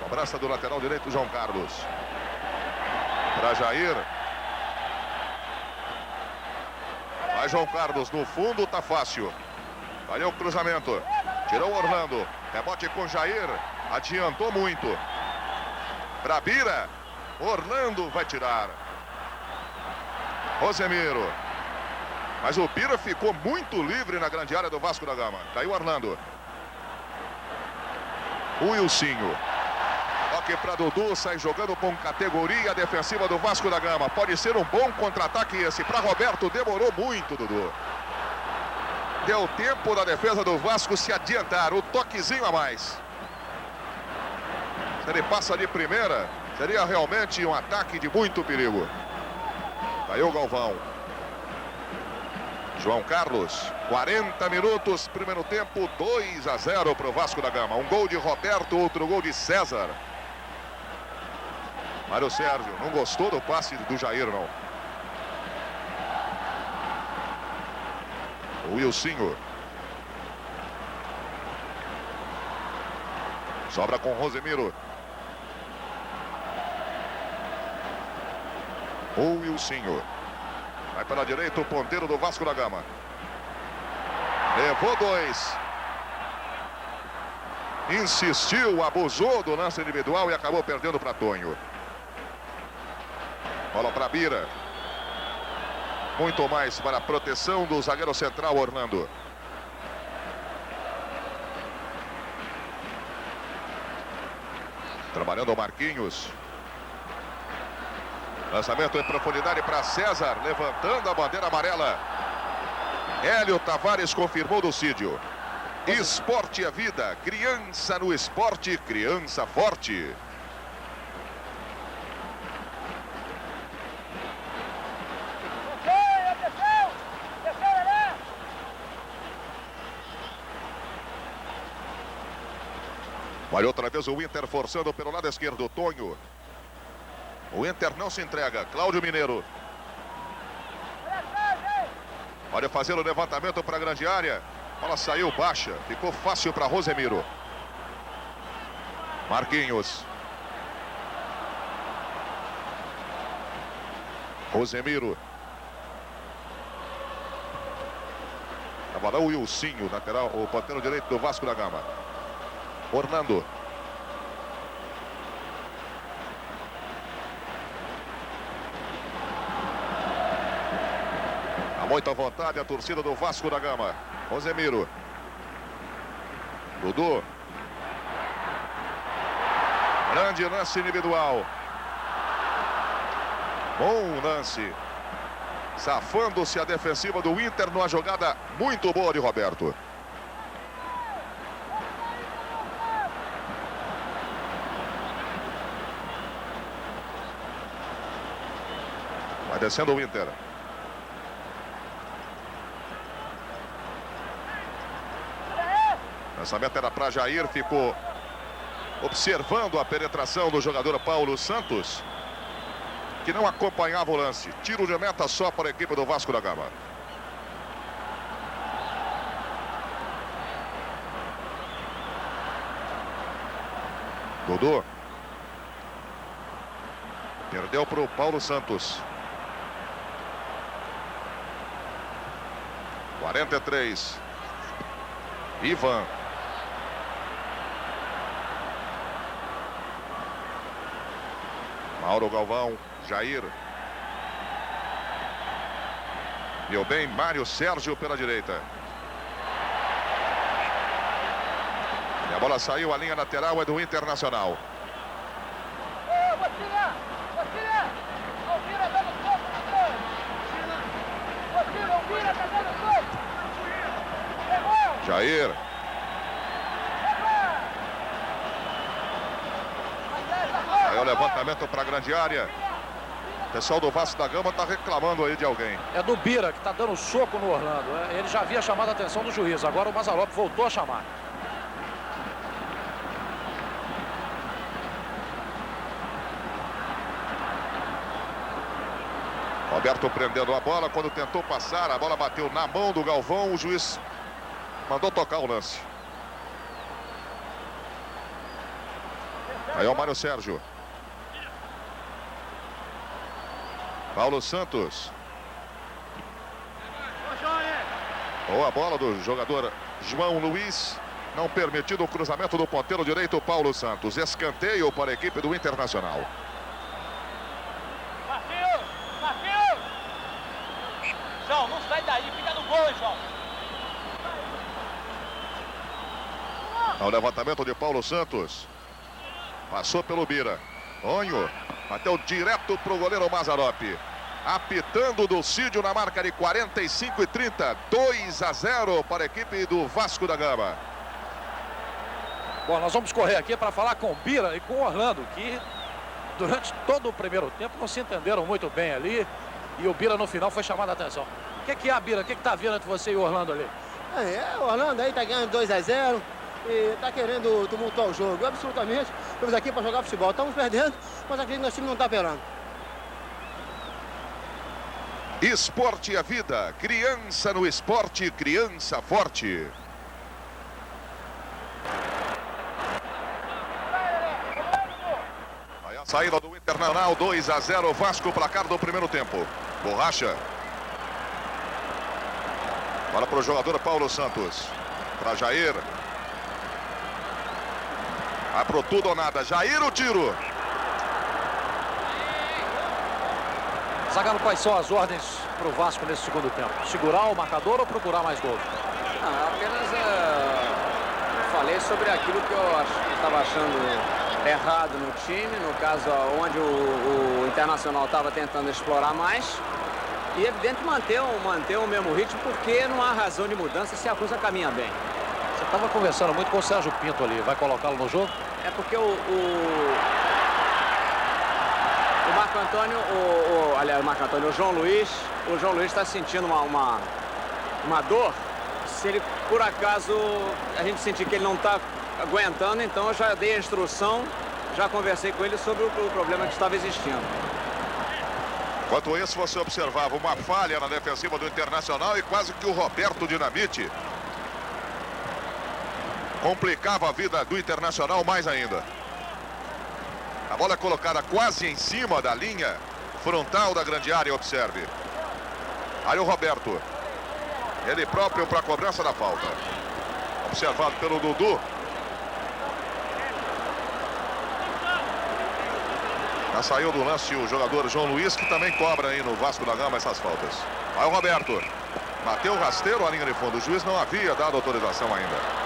Cobrança do lateral direito, João Carlos. Para Jair. Vai João Carlos no fundo, tá fácil. Valeu o cruzamento. Tirou o Orlando. Rebote com Jair. Adiantou muito. Para Bira. Orlando vai tirar. Rosemiro. Mas o Bira ficou muito livre na grande área do Vasco da Gama. Caiu Orlando. O Wilsinho. Toque para Dudu, sai jogando com categoria defensiva do Vasco da Gama. Pode ser um bom contra-ataque esse. Para Roberto, demorou muito, Dudu. Deu tempo da defesa do Vasco se adiantar. O toquezinho a mais. Se ele passa de primeira, seria realmente um ataque de muito perigo. Caiu o Galvão. João Carlos, 40 minutos, primeiro tempo, 2-0 para o Vasco da Gama. Um gol de Roberto, outro gol de César. Mário Sérgio, não gostou do passe do Jair, não. O Wilsinho. Sobra com Rosemiro. O Wilsinho. Vai pela direita o ponteiro do Vasco da Gama. Levou 2. Insistiu, abusou do lance individual e acabou perdendo para Tonho. Bola para Bira. Muito mais para a proteção do zagueiro central, Orlando. Trabalhando o Marquinhos. Lançamento em profundidade para César, levantando a bandeira amarela. Hélio Tavares confirmou do Cídio. Esporte é vida, criança no esporte, criança forte. Olha outra vez o Inter forçando pelo lado esquerdo, Tonho. O Inter não se entrega, Cláudio Mineiro. Olha fazer o levantamento para a grande área. A bola saiu baixa, ficou fácil para Rosemiro. Marquinhos. Rosemiro. Agora o Wilsinho, lateral, o ponteiro direito do Vasco da Gama. Orlando. Há muita vontade a torcida do Vasco da Gama. Rosemiro. Dudu. Grande lance individual. Bom lance. Safando-se a defensiva do Inter numa jogada muito boa de Roberto. Vai descendo o Inter. Lançamento era para Jair, ficou observando a penetração do jogador Paulo Santos, que não acompanhava o lance. Tiro de meta só para a equipe do Vasco da Gama. Dudu. Perdeu para o Paulo Santos. 43. Ivan. Mauro Galvão. Jair. Viu bem Mário Sérgio pela direita. E a bola saiu, a linha lateral é do Internacional. Jair. Aí o levantamento para a grande área. O pessoal do Vasco da Gama está reclamando aí de alguém. É do Bira, que está dando soco no Orlando. Ele já havia chamado a atenção do juiz. Agora o Mazzaropi voltou a chamar. Roberto prendendo a bola. Quando tentou passar, a bola bateu na mão do Galvão. O juiz mandou tocar o lance. Aí é o Mário Sérgio. Paulo Santos. Boa bola do jogador João Luiz. Não permitido o cruzamento do ponteiro direito, Paulo Santos. Escanteio para a equipe do Internacional. Marquinhos! João, não sai daí, fica no gol, hein, João. Ao levantamento de Paulo Santos. Passou pelo Bira. Onho. Bateu direto para o goleiro Mazzaropi. Apitando do Cídio na marca de 45-30. 2-0 para a equipe do Vasco da Gama. Bom, nós vamos correr aqui para falar com o Bira e com o Orlando, que durante todo o primeiro tempo não se entenderam muito bem ali. E o Bira no final foi chamado a atenção. O que é, Bira? O que está vendo entre você e o Orlando ali? O Orlando aí tá ganhando 2-0 e tá querendo tumultuar o jogo. Absolutamente, estamos aqui para jogar futebol. Estamos perdendo, mas acredito que nosso time não está perando. Esporte é vida. Criança no esporte, criança forte. Aí a saída do Internacional, 2-0, Vasco, placar do primeiro tempo. Borracha. Bola para o jogador Paulo Santos. Para Jair. Vai pro tudo ou nada. Jair, o tiro. Zagallo, quais são as ordens para o Vasco nesse segundo tempo? Segurar o marcador ou procurar mais gols? Apenas falei sobre aquilo que eu estava achando errado no time, no caso onde o Internacional estava tentando explorar mais. E é evidente manter o mesmo ritmo, porque não há razão de mudança se a coisa caminha bem. Você estava conversando muito com o Sérgio Pinto ali, vai colocá-lo no jogo? É porque o Marco Antônio, o João Luiz está sentindo uma dor. Se ele, por acaso, a gente sentir que ele não está aguentando, então eu já dei a instrução, já conversei com ele sobre o problema que estava existindo. Enquanto isso, você observava uma falha na defensiva do Internacional e quase que o Roberto Dinamite complicava a vida do Internacional mais ainda. A bola é colocada quase em cima da linha frontal da grande área, observe. Aí o Roberto. Ele próprio para a cobrança da falta. Observado pelo Dudu. Já saiu do lance o jogador João Luiz, que também cobra aí no Vasco da Gama essas faltas. Aí o Roberto. Bateu o rasteiro à linha de fundo. O juiz não havia dado autorização ainda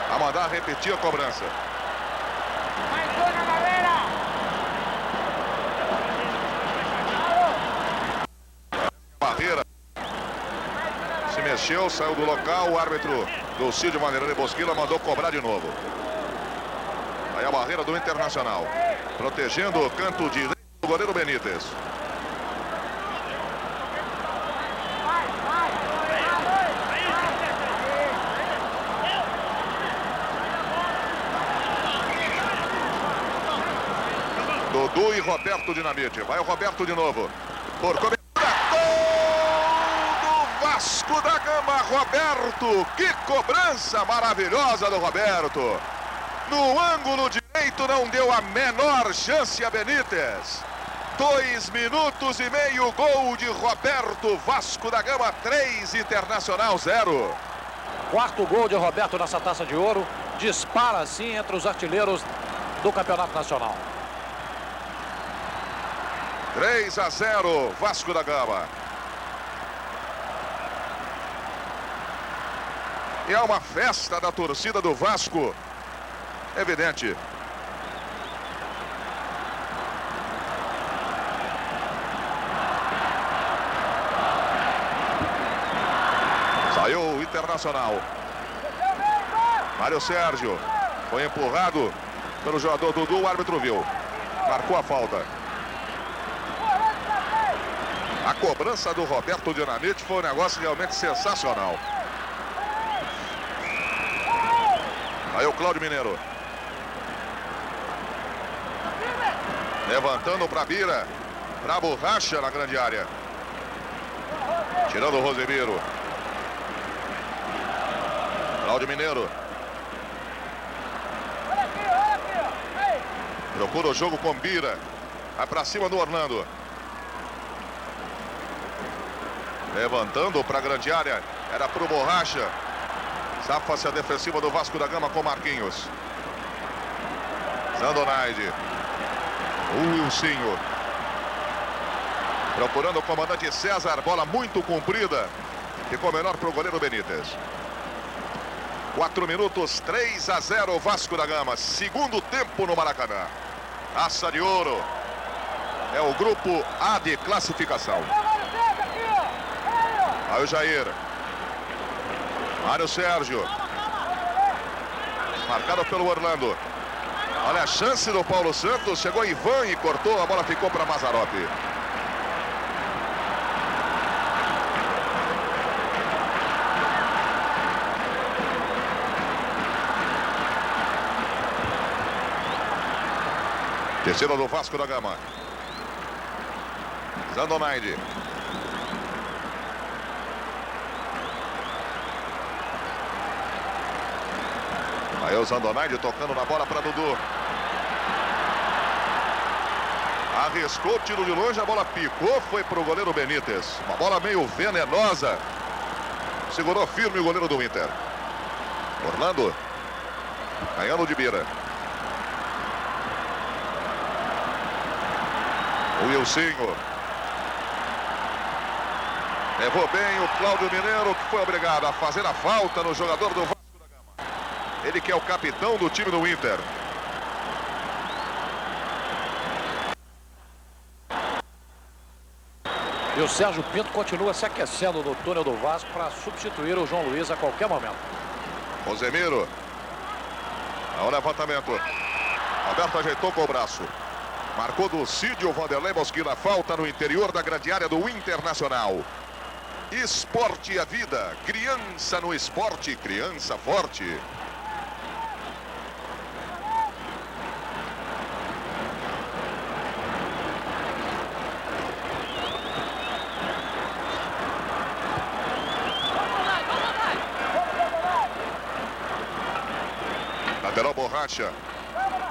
a mandar repetir a cobrança. Barreira se mexeu, saiu do local. O árbitro do Cídio Maneira de Bosquila mandou cobrar de novo. Aí a barreira do Internacional, protegendo o canto direito do goleiro Benítez. Dudu e Roberto Dinamite. Vai o Roberto de novo. Por cobertura. Gol do Vasco da Gama, Roberto. Que cobrança maravilhosa do Roberto. No ângulo direito não deu a menor chance a Benítez. 2 minutos e meio, gol de Roberto. Vasco da Gama 3, Internacional 0. Quarto gol de Roberto nessa Taça de Ouro. Dispara assim entre os artilheiros do Campeonato Nacional. 3-0, Vasco da Gama. E é uma festa da torcida do Vasco. Evidente. Saiu o Internacional. Mário Sérgio. Foi empurrado pelo jogador Dudu. O árbitro viu. Marcou a falta. A cobrança do Roberto Dinamite foi um negócio realmente sensacional. Aí o Cláudio Mineiro. Levantando para Bira. Para Borracha na grande área. Tirando o Rosemiro. Cláudio Mineiro. Procura o jogo com Bira. Vai pra cima do Orlando. Levantando para a grande área. Era pro Borracha. Safa-se a defensiva do Vasco da Gama com Marquinhos. Zandonaide. O Wilsinho. Procurando o comandante César. Bola muito comprida. Ficou menor para o goleiro Benítez. 4 minutos, 3-0 Vasco da Gama. Segundo tempo no Maracanã. Taça de ouro. É o grupo A de classificação. Aí o Jair. Mário Sérgio. Marcado pelo Orlando. Olha a chance do Paulo Santos. Chegou Ivan e cortou. A bola ficou para Mazarop. Terceira do Vasco da Gama. Zandonaide. Aí o Zandonaide tocando na bola para Dudu. Arriscou o tiro de longe, a bola picou, foi para o goleiro Benítez. Uma bola meio venenosa. Segurou firme o goleiro do Inter. Orlando. Ganhando de Bira. O Wilsinho. Levou bem o Cláudio Mineiro, que foi obrigado a fazer a falta no jogador do Vasco da Gama. Ele que é o capitão do time do Inter. E o Sérgio Pinto continua se aquecendo no túnel do Vasco para substituir o João Luiz a qualquer momento. Rosemiro. Ao levantamento. Roberto ajeitou com o braço. Marcou do Cídio Vanderlei Mosquila. Falta no interior da grande área do Internacional. Esporte é vida. Criança no esporte. Criança forte. Lateral Borracha.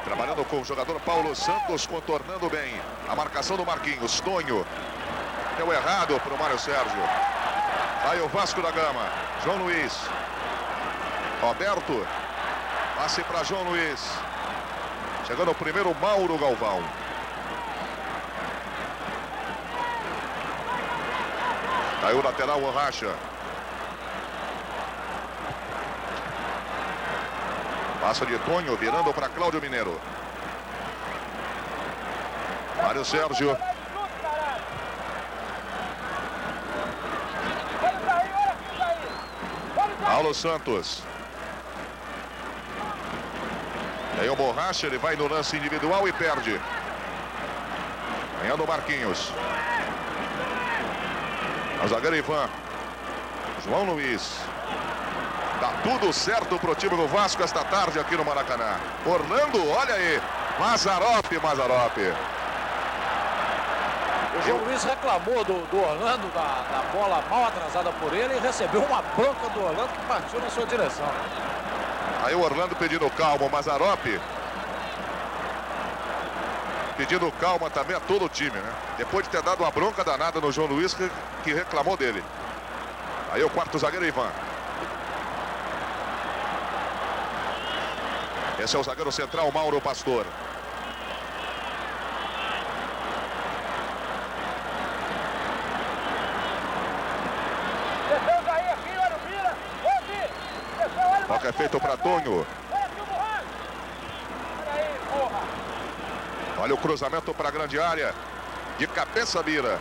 Trabalhando com o jogador Paulo Santos, contornando bem a marcação do Marquinhos. Tonho. Deu errado para o Mário Sérgio. Aí o Vasco da Gama. João Luiz. Roberto. Passe para João Luiz. Chegando o primeiro, Mauro Galvão. Aí o lateral Borracha. Passa de Tonho, virando para Cláudio Mineiro. Mário Sérgio. Paulo Santos. Aí o Borracha, ele vai no lance individual e perde. Ganhando o Marquinhos. O zagueiro Ivan. João Luiz. Dá tudo certo pro time do Vasco esta tarde aqui no Maracanã. Orlando, olha aí. Mazarop. O João Luiz reclamou do Orlando, da bola mal atrasada por ele, e recebeu uma bronca do Orlando que partiu na sua direção. Aí o Orlando pedindo calma, o Mazarop pedindo calma também a todo o time, né? Depois de ter dado uma bronca danada no João Luiz, que reclamou dele. Aí o quarto zagueiro Ivan. Esse é o zagueiro central, Mauro Pastor. Toca é feito para Tonho. Olha o cruzamento para a grande área. De cabeça, Bira.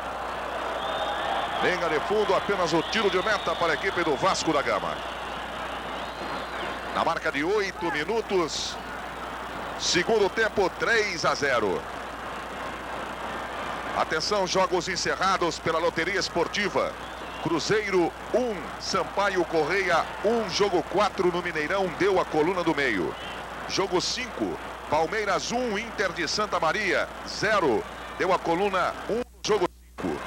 Linha de fundo, apenas o tiro de meta para a equipe do Vasco da Gama. Na marca de 8 minutos. Segundo tempo, 3-0. Atenção, jogos encerrados pela loteria esportiva. Cruzeiro 1, Sampaio Correia 1, jogo 4 no Mineirão, deu a coluna do meio. Jogo 5, Palmeiras 1, Inter de Santa Maria 0, deu a coluna 1, jogo 5.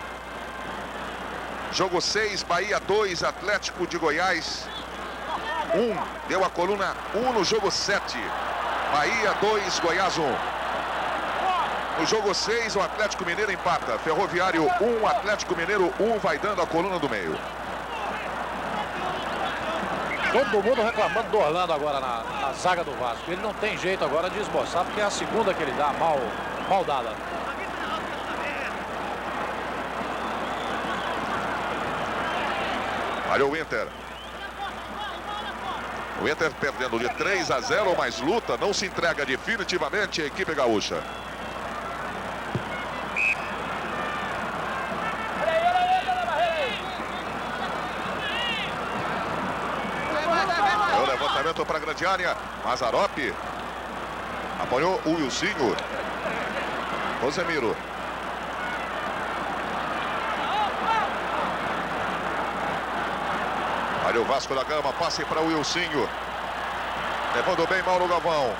Jogo 6, Bahia 2, Atlético de Goiás 1, deu a coluna 1 no jogo 7. Bahia 2, Goiás 1. No jogo 6, o Atlético Mineiro empata. Ferroviário 1, Atlético Mineiro 1, vai dando a coluna do meio. Todo mundo reclamando do Orlando agora na zaga do Vasco. Ele não tem jeito agora de esboçar, porque é a segunda que ele dá, mal dada. Olha o Inter. O Inter perdendo de 3-0, mas luta, não se entrega definitivamente a equipe gaúcha. É o levantamento para a grande área. Mazzaropi apanhou o Wilsinho. Rosemiro. Olha o Vasco da Gama, passe para o Wilsinho. Levando bem Mauro Galvão.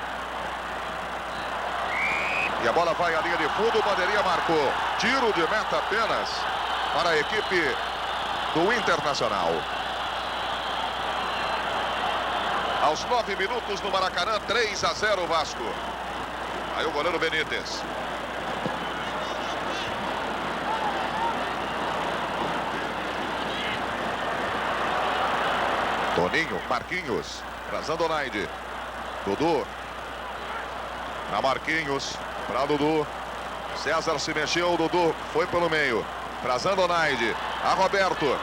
E a bola vai à linha de fundo, o bandeirinha marcou. Tiro de meta apenas para a equipe do Internacional. Aos 9 minutos no Maracanã, 3-0 Vasco. Aí o goleiro Benítez. Toninho, Marquinhos, para Zandonaide. Dudu. Na Marquinhos, para Dudu. César se mexeu, Dudu foi pelo meio. Para Zandonaide, a Roberto.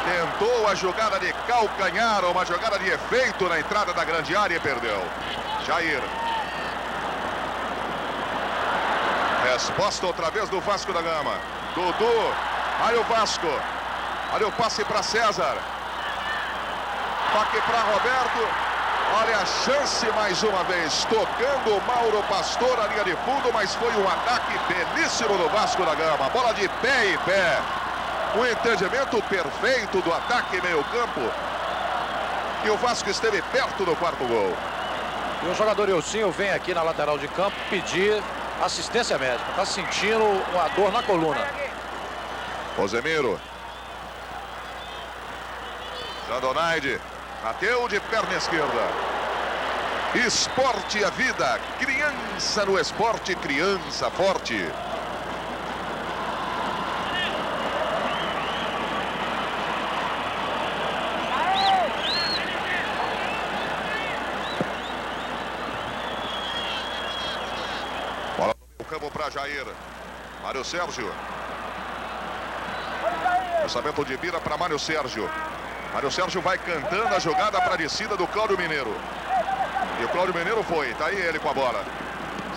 Tentou a jogada de calcanhar, uma jogada de efeito na entrada da grande área e perdeu. Jair. Resposta outra vez do Vasco da Gama. Dudu, olha o Vasco. Olha o passe para César. Toque para Roberto. Olha a chance mais uma vez. Tocando o Mauro Pastor a linha de fundo, mas foi um ataque belíssimo do Vasco da Gama. Bola de pé em pé. Um entendimento perfeito do ataque meio campo. E o Vasco esteve perto do quarto gol. E o jogador Wilsinho vem aqui na lateral de campo pedir assistência médica. Está sentindo uma dor na coluna. Rosemiro. Zandonaide. Bateu de perna esquerda. Esporte a vida. Criança no esporte, criança forte. Bola no campo para Jair. Mário Sérgio. Lançamento de mira para Mário Sérgio. Mário Sérgio vai cantando a jogada para a descida do Cláudio Mineiro. E o Cláudio Mineiro foi, tá aí ele com a bola.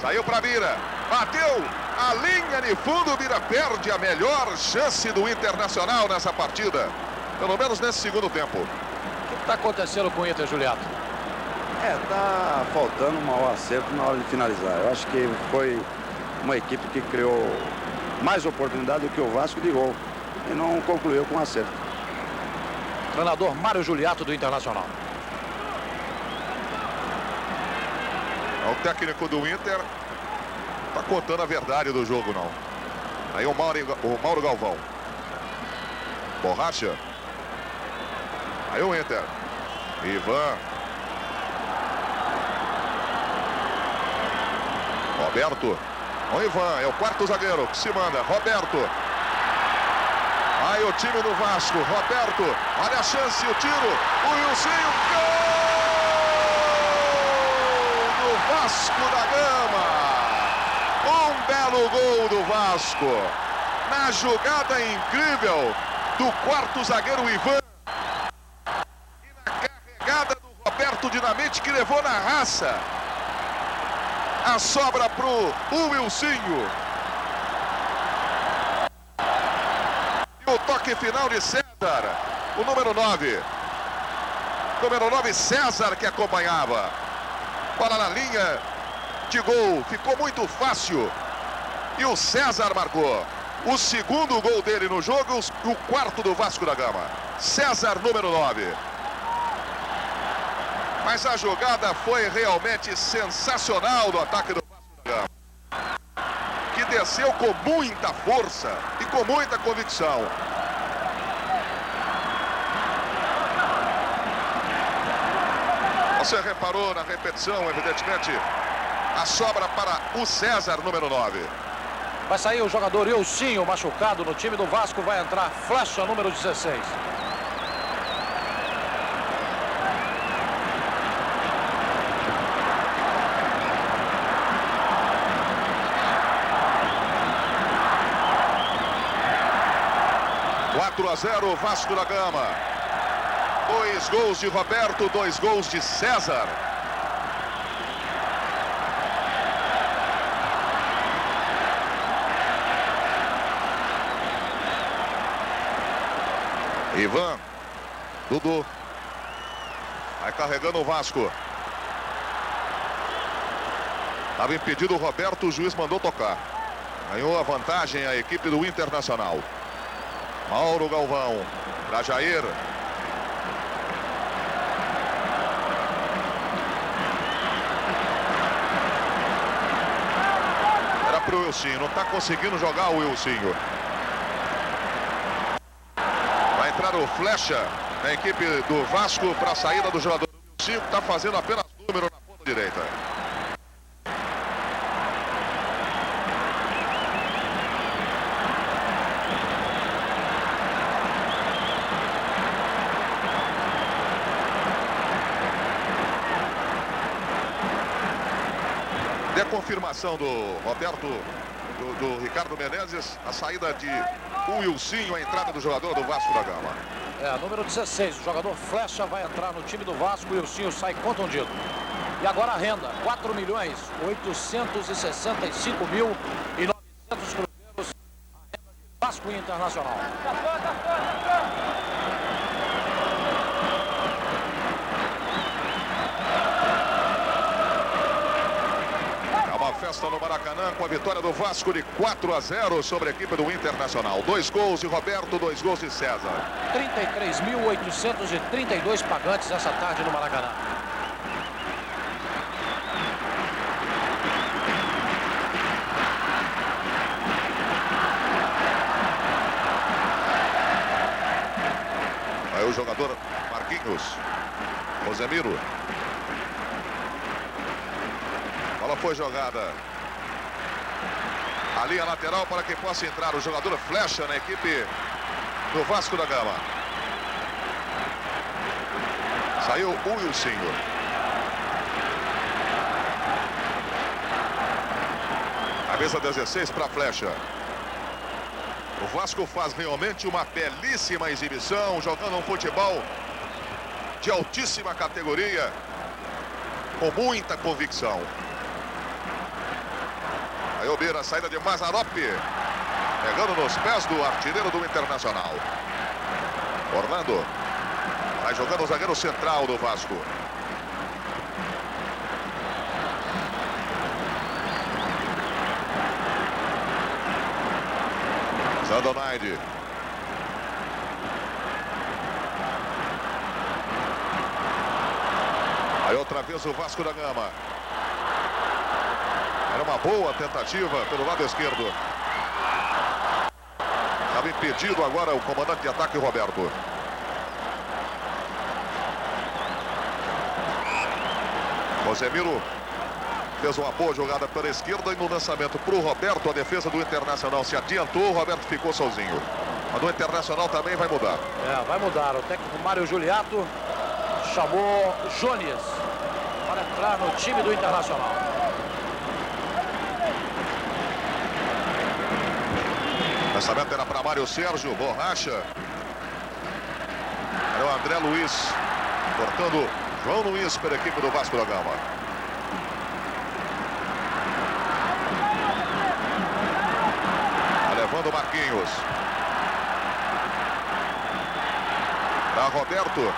Saiu para Mira, bateu a linha de fundo, Mira perde a melhor chance do Internacional nessa partida. Pelo menos nesse segundo tempo. O que está acontecendo com o Inter, Juliato? Tá faltando um mau acerto na hora de finalizar. Eu acho que foi uma equipe que criou mais oportunidade do que o Vasco de gol. E não concluiu com acerto. Treinador Mário Juliato do Internacional. O técnico do Inter tá contando a verdade do jogo, não. Aí o Mauro Galvão. Borracha. Aí o Inter. Ivan. Roberto. O Ivan, é o quarto zagueiro que se manda. Roberto. Aí o time do Vasco, Roberto, olha a chance, o tiro, o Wilsinho, gol do Vasco da Gama. Um belo gol do Vasco, na jogada incrível do quarto zagueiro Ivan. E na carregada do Roberto Dinamite, que levou na raça. A sobra pro Wilsinho. O toque final de César, o número 9. Número 9, César, que acompanhava. Bola na linha de gol, ficou muito fácil. E o César marcou o segundo gol dele no jogo, o quarto do Vasco da Gama. César, número 9. Mas a jogada foi realmente sensacional do ataque do Vasco da Gama, que desceu com muita força e com muita convicção. Você reparou na repetição, evidentemente, A sobra para o César, número 9. Vai sair o jogador Ilcinho, machucado no time do Vasco. Vai entrar Flecha, número 16. A 0, Vasco da Gama. 2 gols de Roberto, 2 gols de César. Ivan, Dudu. Vai carregando o Vasco. Estava impedido o Roberto, o juiz mandou tocar. Ganhou a vantagem a equipe do Internacional. Mauro Galvão, para Jair. Era para o Wilsinho, não está conseguindo jogar o Wilsinho. Vai entrar o Flecha na equipe do Vasco para a saída do jogador Wilsinho, que está fazendo apenas número na ponta direita. De confirmação do Roberto, do Ricardo Menezes, a saída de Wilsinho, a entrada do jogador do Vasco da Gama. Número 16, o jogador Flecha vai entrar no time do Vasco e o Wilsinho sai contundido. E agora a renda, 4.865.900 cruzeiros, a renda de Vasco Internacional. Festa no Maracanã com a vitória do Vasco de 4-0 sobre a equipe do Internacional. 2 gols de Roberto, 2 gols de César. 33.832 pagantes essa tarde no Maracanã. Aí o jogador Marquinhos, Rosemiro. A bola foi jogada. A linha lateral para que possa entrar o jogador Flecha na equipe do Vasco da Gama. Saiu o Wilsinho. Camisa 16 para Flecha. O Vasco faz realmente uma belíssima exibição, jogando um futebol de altíssima categoria, com muita convicção. Aí o Beira, saída de Mazarop, pegando nos pés do artilheiro do Internacional. Orlando vai jogando o zagueiro central do Vasco. Zandonaide. Aí outra vez o Vasco da Gama. Era uma boa tentativa pelo lado esquerdo. Estava impedido agora o comandante de ataque, Roberto. Rosemiro fez uma boa jogada pela esquerda e no lançamento para o Roberto, a defesa do Internacional se adiantou, o Roberto ficou sozinho. Mas do Internacional também vai mudar. Vai mudar. O técnico Mário Juliato chamou Jones para entrar no time do Internacional. Lançamento era para Mário Sérgio, Borracha. Era o André Luiz, cortando João Luiz pela equipe do Vasco da Gama. Tá levando o Marquinhos. Para Roberto.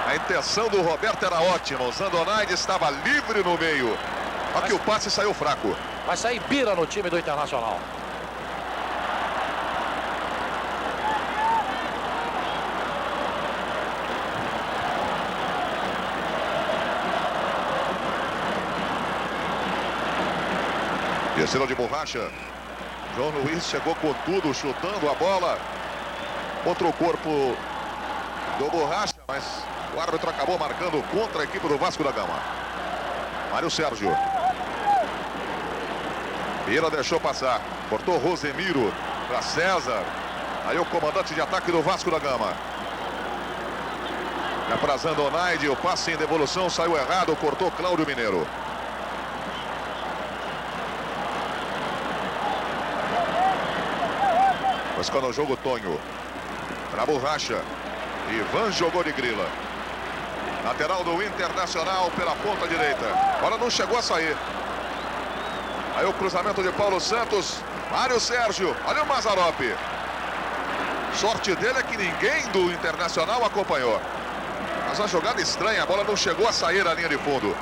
A intenção do Roberto era ótima. O Zandonaide estava livre no meio. Só que o passe saiu fraco. Vai sair Bira no time do Internacional. Terceira de Borracha. João Luiz chegou com tudo, chutando a bola contra o corpo do Borracha, mas o árbitro acabou marcando contra a equipe do Vasco da Gama. Mário Sérgio. Vieira deixou passar. Cortou Rosemiro para César. Aí o comandante de ataque do Vasco da Gama. É para Zandonaide. O passe em devolução saiu errado. Cortou Cláudio Mineiro. Buscando o jogo Tonho. Para Borracha. Ivan jogou de grila. Lateral do Internacional pela ponta direita. Agora não chegou a sair. Aí o cruzamento de Paulo Santos. Mário Sérgio. Olha o Mazzaropi. Sorte dele é que ninguém do Internacional acompanhou. Mas uma jogada estranha. A bola não chegou a sair da linha de fundo.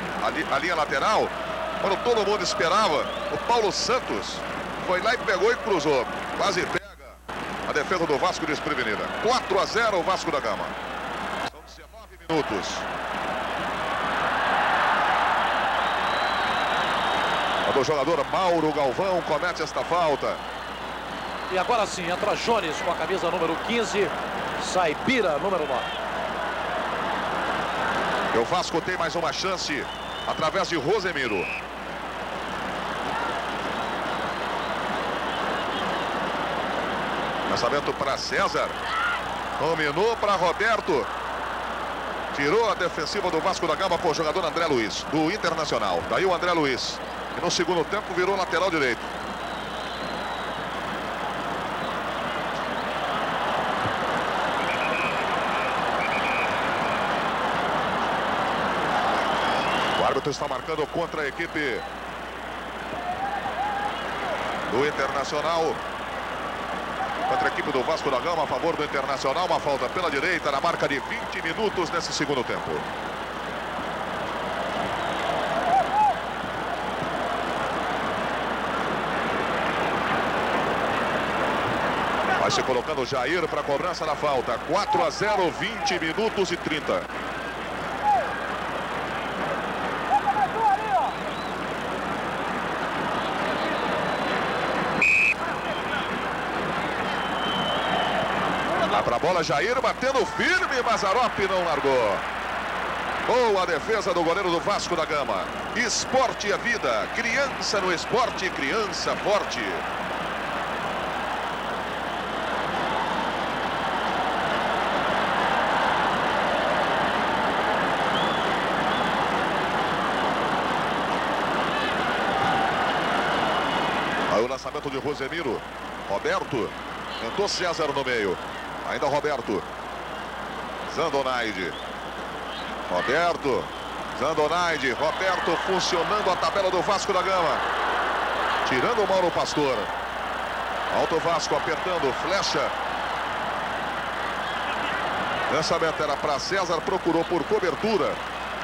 A linha lateral. Quando todo mundo esperava, o Paulo Santos foi lá e pegou e cruzou. Quase pega a defesa do Vasco desprevenida. 4-0 o Vasco da Gama. São 19 minutos. O jogador Mauro Galvão comete esta falta. E agora sim, entra Jones com a camisa número 15. Sai Bira, número 9. E o Vasco tem mais uma chance através de Rosemiro. Lançamento para César. Dominou para Roberto. Tirou a defensiva do Vasco da Gama por jogador André Luiz, do Internacional. Daí o André Luiz. E no segundo tempo virou lateral direito. O árbitro está marcando contra a equipe do Internacional. Contra a equipe do Vasco da Gama a favor do Internacional. Uma falta pela direita na marca de 20 minutos nesse segundo tempo. Vai se colocando o Jair para a cobrança da falta. 4-0, 20 minutos e 30. Vai para a bola, Jair batendo firme. Mazzaropi não largou. Boa defesa do goleiro do Vasco da Gama. Esporte é vida. Criança no esporte, criança forte. Aí o lançamento de Rosemiro. Roberto. Tentou César no meio. Ainda Roberto. Zandonaide. Roberto. Zandonaide. Roberto funcionando a tabela do Vasco da Gama. Tirando o Mauro Pastor. Alto Vasco apertando. Flecha. Lançamento era para César. Procurou por cobertura.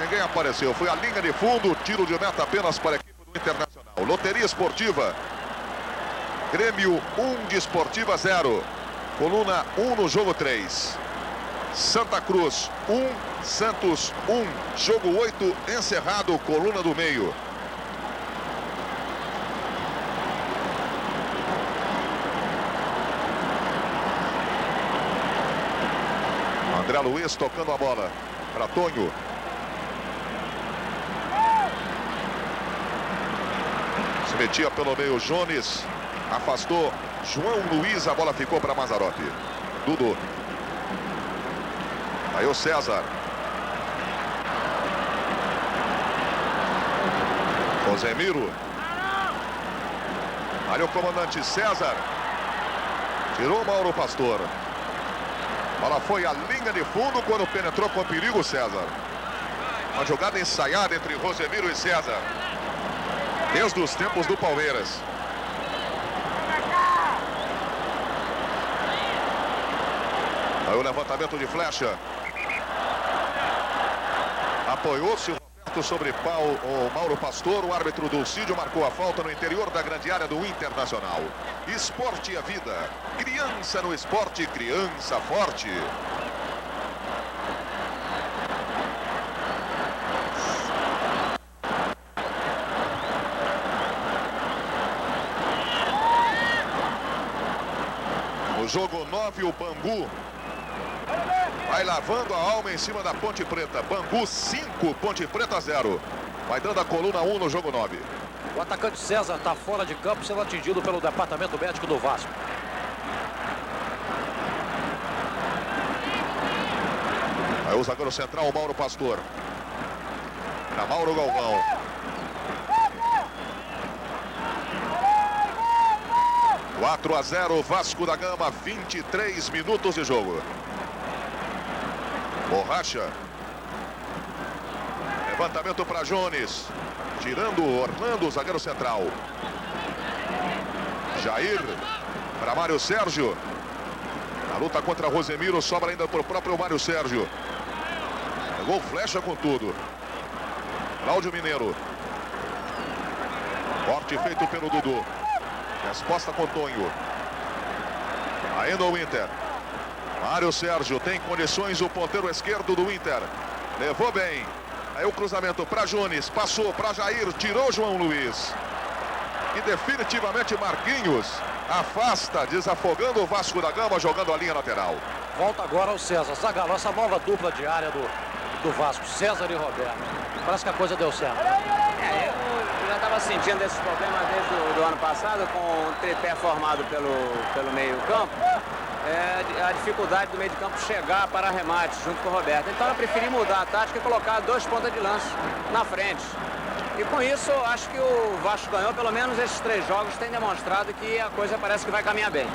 Ninguém apareceu. Foi a linha de fundo. Tiro de meta apenas para a equipe do Internacional. Loteria Esportiva. Grêmio 1, Desportiva 0. Coluna 1 no jogo 3. Santa Cruz 1, Santos 1. Jogo 8 encerrado, coluna do meio. André Luiz tocando a bola para Tonho. Se metia pelo meio Jones. Afastou João Luiz, a bola ficou para Mazzaropi. Dudu. Aí o César. Rosemiro. Aí o comandante César. Tirou o Mauro Pastor. A bola foi à linha de fundo quando penetrou com perigo César. Uma jogada ensaiada entre Rosemiro e César. Desde os tempos do Palmeiras. Aí o levantamento de Flecha. Apoiou-se o Roberto sobre o Mauro Pastor. O árbitro Dulcídio marcou a falta no interior da grande área do Internacional. Esporte é vida. Criança no esporte, criança forte. No jogo 9, o Bangu vai lavando a alma em cima da Ponte Preta. Bangu 5, Ponte Preta 0. Vai dando a coluna 1 no jogo 9. O atacante César está fora de campo, sendo atingido pelo departamento médico do Vasco. Aí o zagueiro central, o Mauro Pastor. Para Mauro Galvão. Quatro a 0, Vasco da Gama, 23 minutos de jogo. Borracha. Levantamento para Jones. Tirando Orlando, zagueiro central. Jair. Para Mário Sérgio. A luta contra Rosemiro sobra ainda para o próprio Mário Sérgio. Pegou flecha com tudo. Cláudio Mineiro. Corte feito pelo Dudu. Resposta com Tonho. Ainda o Inter. Mário Sérgio tem condições, o ponteiro esquerdo do Inter. Levou bem. Aí o cruzamento para Jones. Passou para Jair. Tirou João Luiz. E definitivamente Marquinhos afasta, desafogando o Vasco da Gama, jogando a linha lateral. Volta agora o César. Zagallo, essa nova dupla de área do Vasco. César e Roberto. Parece que a coisa deu certo. Eu já estava sentindo esse problema desde o ano passado, com o tripé formado pelo meio campo. A dificuldade do meio de campo chegar para arremate junto com o Roberto. Então eu preferi mudar a tática e colocar 2 pontas de lança na frente. E com isso, acho que o Vasco ganhou, pelo menos esses 3 jogos têm demonstrado que a coisa parece que vai caminhar bem.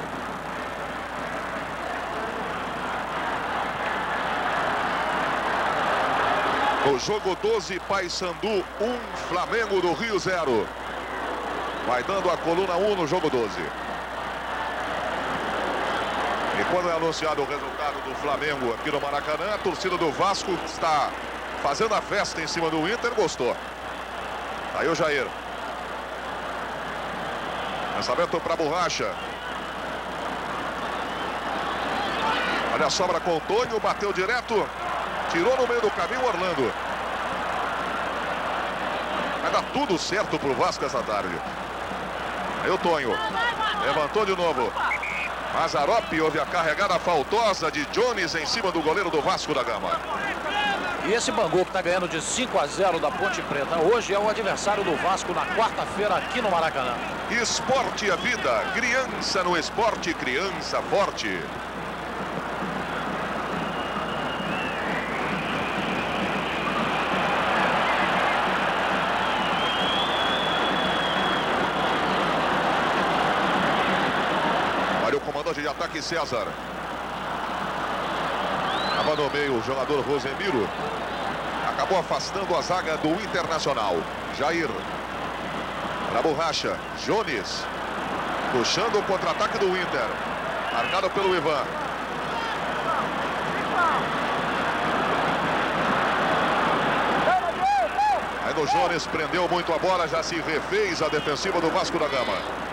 No jogo 12, Paysandu 1, Flamengo do Rio 0. Vai dando a coluna 1 no jogo 12. E quando é anunciado o resultado do Flamengo aqui no Maracanã, a torcida do Vasco está fazendo a festa em cima do Inter, gostou. Aí o Jair. Lançamento para Borracha. Olha a sobra com o Tonho, bateu direto. Tirou no meio do caminho o Orlando. Vai dar tudo certo pro Vasco essa tarde. Aí o Tonho. Levantou de novo. Mazzaropi, houve a carregada faltosa de Jones em cima do goleiro do Vasco da Gama. E esse Bangu que está ganhando de 5 a 0 da Ponte Preta, hoje é o adversário do Vasco na quarta-feira aqui no Maracanã. Esporte é vida, criança no esporte, criança forte. Olha o comandante de ataque César. Estava no meio o jogador Rosemiro. Acabou afastando a zaga do Internacional. Jair. Na Borracha. Jones. Puxando o contra-ataque do Inter. Marcado pelo Ivan. Aí no Jones prendeu muito a bola. Já se refez a defensiva do Vasco da Gama.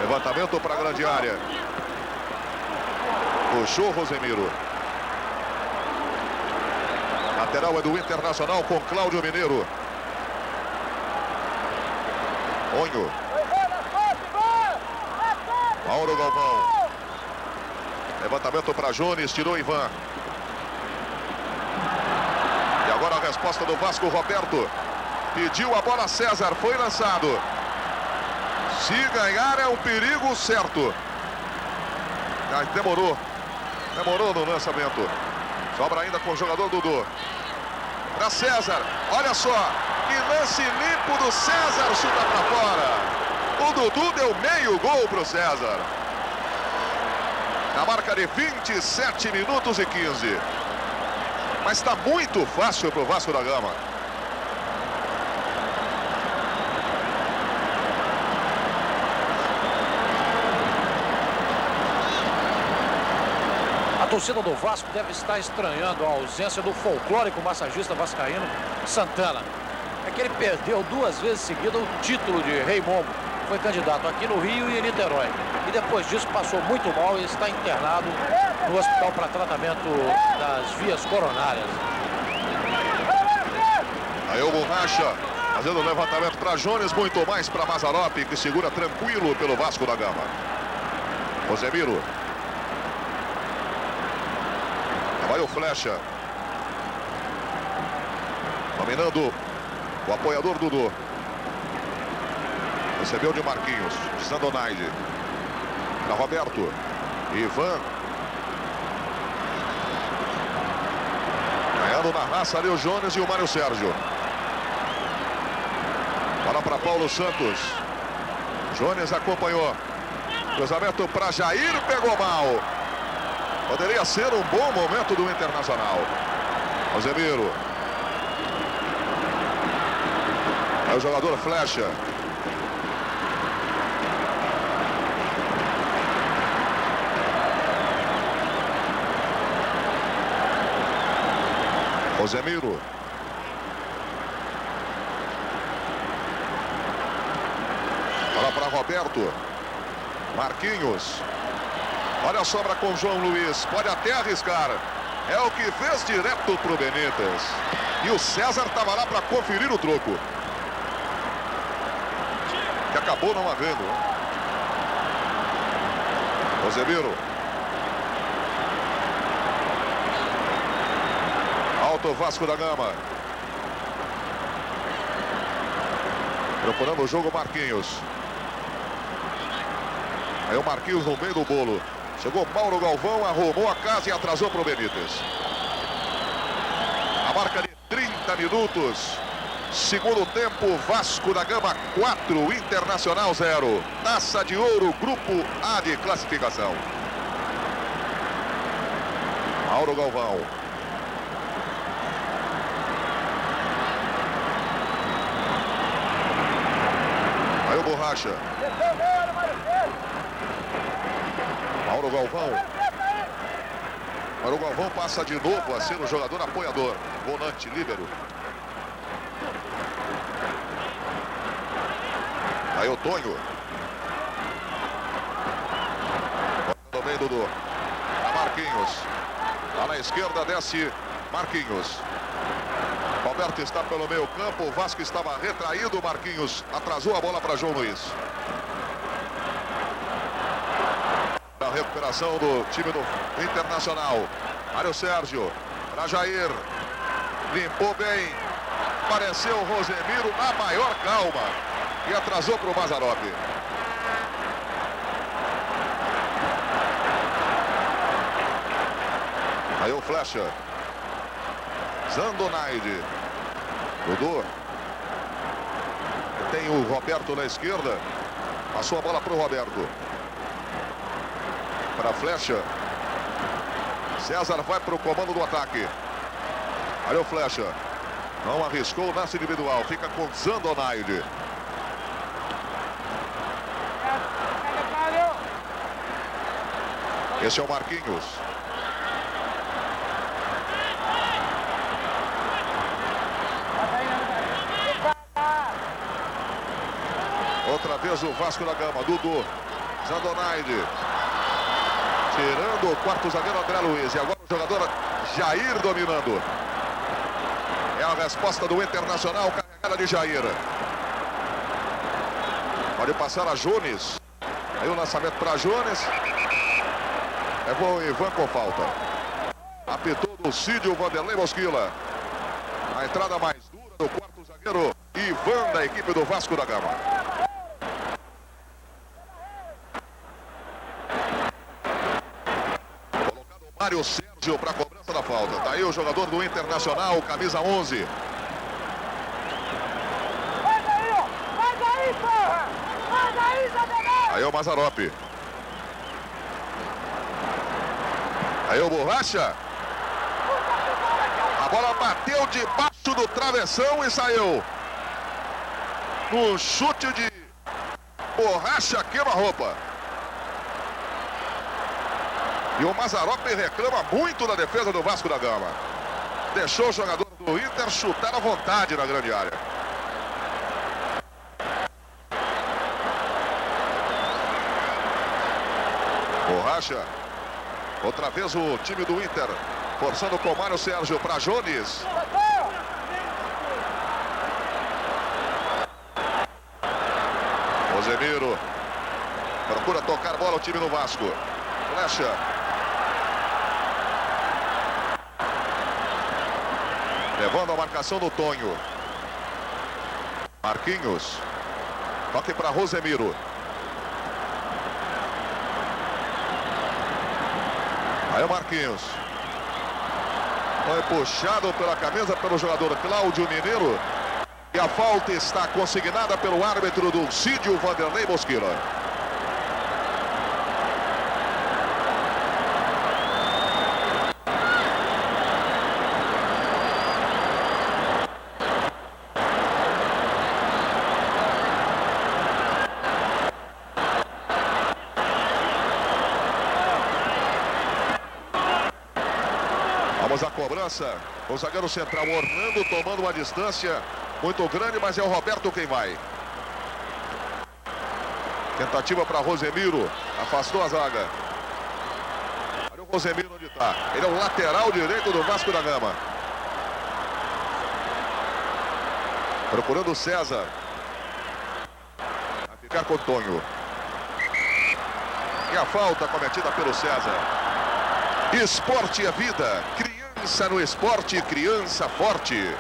Levantamento para a grande área. Puxou Rosemiro. Lateral é do Internacional com Cláudio Mineiro. Onho. Mauro Galvão. Levantamento para Jones, tirou Ivan. E agora a resposta do Vasco, Roberto. Pediu a bola César, foi lançado. Se ganhar é um perigo certo. Demorou no lançamento. Sobra ainda com o jogador Dudu. Para César, olha só. Que lance limpo do César, chuta para fora. O Dudu deu meio gol para o César. Na marca de 27 minutos e 15. Mas está muito fácil para o Vasco da Gama. A torcida do Vasco deve estar estranhando a ausência do folclórico massagista vascaíno Santana. É que ele perdeu 2 vezes seguidas o título de Rei Momo. Foi candidato aqui no Rio e em Niterói. E depois disso passou muito mal e está internado no hospital para tratamento das vias coronárias. Aí o Borracha fazendo o levantamento para Jones, muito mais para Mazzaropi, que segura tranquilo pelo Vasco da Gama. Rosemiro. Vai o Flecha. Dominando o apoiador Dudu. Recebeu de Marquinhos. Zandonaide. Para Roberto. Ivan. Ganhando na raça ali o Jones e o Mário Sérgio. Bola para Paulo Santos. Jones acompanhou. Cruzamento para Jair, pegou mal. Poderia ser um bom momento do Internacional. Rosemiro. É o jogador Flecha. Rosemiro. Bola para Roberto. Marquinhos. Olha a sobra com João Luiz. Pode até arriscar. É o que fez direto para o Benítez. E o César estava lá para conferir o troco. Que acabou não havendo. Rosemiro. Alto Vasco da Gama. Procurando o jogo Marquinhos. Aí o Marquinhos no meio do bolo. Chegou Mauro Galvão, arrumou a casa e atrasou para o Benítez. A marca de 30 minutos. Segundo tempo, Vasco da Gama 4, Internacional 0. Taça de Ouro, Grupo A de classificação. Mauro Galvão. Aí o Borracha. Mauro Galvão. Mauro Galvão passa de novo a ser o jogador apoiador. Volante, líbero. Aí o Tonho. No meio Dudu. Marquinhos. Lá na esquerda desce Marquinhos. Roberto está pelo meio campo. O Vasco estava retraído. Marquinhos atrasou a bola para João Luiz. A recuperação do time do Internacional. Mário Sérgio. Para Jair. Limpou bem. Apareceu o Rosemiro na maior calma. E atrasou para o Mazarop. Aí o Flecha. Zandonaide. Dudu. Tem o Roberto na esquerda. Passou a bola para o Roberto. Para a Flecha. César vai para o comando do ataque. Olha o Flecha. Não arriscou o lance individual. Fica com Zandonaide. Esse é o Marquinhos. Outra vez o Vasco da Gama. Dudu. Zandonaide. Tirando o quarto zagueiro André Luiz. E agora o jogador Jair dominando. É a resposta do Internacional, carregada de Jair. Pode passar a Jones. Aí o lançamento para Jones. É bom, Ivan com falta. Apitou do Cídio Vanderlei Mosquila. A entrada mais dura do quarto zagueiro Ivan da equipe do Vasco da Gama. Colocado o Mário Sérgio para a cobrança da falta. Tá aí o jogador do Internacional, camisa 11. Aí o Mazarop. Aí o Borracha. A bola bateu debaixo do travessão e saiu. No chute de Borracha, queima-roupa. E o Mazarop reclama muito da defesa do Vasco da Gama. Deixou o jogador do Inter chutar à vontade na grande área. Borracha. Outra vez o time do Inter. Forçando com o Mário Sérgio para Jones. Rosemiro. Procura tocar bola o time do Vasco. Flecha. Levando a marcação do Tonho. Marquinhos. Toque para Rosemiro. Aí o Marquinhos. Foi puxado pela camisa pelo jogador Cláudio Mineiro. E a falta está consignada pelo árbitro do Dulcídio Vanderlei Bosquila. Vamos à cobrança. O zagueiro central Orlando tomando uma distância muito grande, mas é o Roberto quem vai. Tentativa para Rosemiro. Afastou a zaga. Olha o Rosemiro onde está. Ele é o lateral direito do Vasco da Gama. Procurando o César. Vai ficar com o Tonho. E a falta cometida pelo César. Esporte é vida. Criança no esporte, criança forte.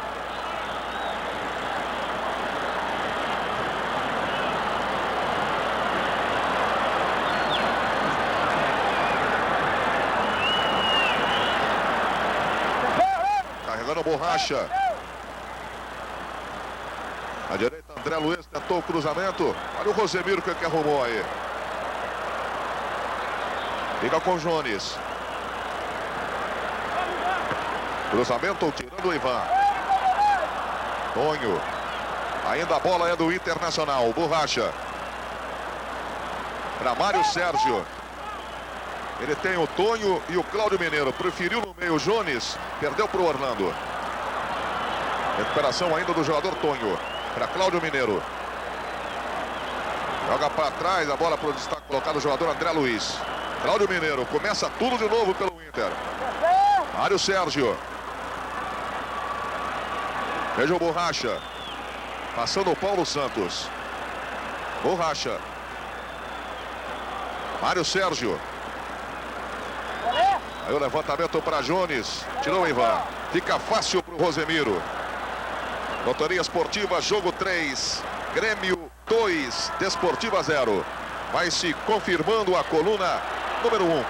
Carregando Borracha. À direita, André Luiz tentou o cruzamento. Olha o Rosemiro que arrumou aí. Fica com o Jones. Cruzamento tirando o Ivan. Tonho. Ainda a bola é do Internacional. Borracha. Para Mário Sérgio. Ele tem o Tonho e o Cláudio Mineiro. Preferiu no meio o Jones. Perdeu para o Orlando. Recuperação ainda do jogador Tonho. Para Cláudio Mineiro. Joga para trás. A bola para o destaque colocado o jogador André Luiz. Cláudio Mineiro. Começa tudo de novo pelo Inter. Mário Sérgio. Veja o Borracha. Passando o Paulo Santos. Borracha. Mário Sérgio. Aí o levantamento para Jones. Tirou o Ivan. Fica fácil para o Rosemiro. Loteria Esportiva, jogo 3. Grêmio 2. Desportiva 0. Vai se confirmando a coluna número 1.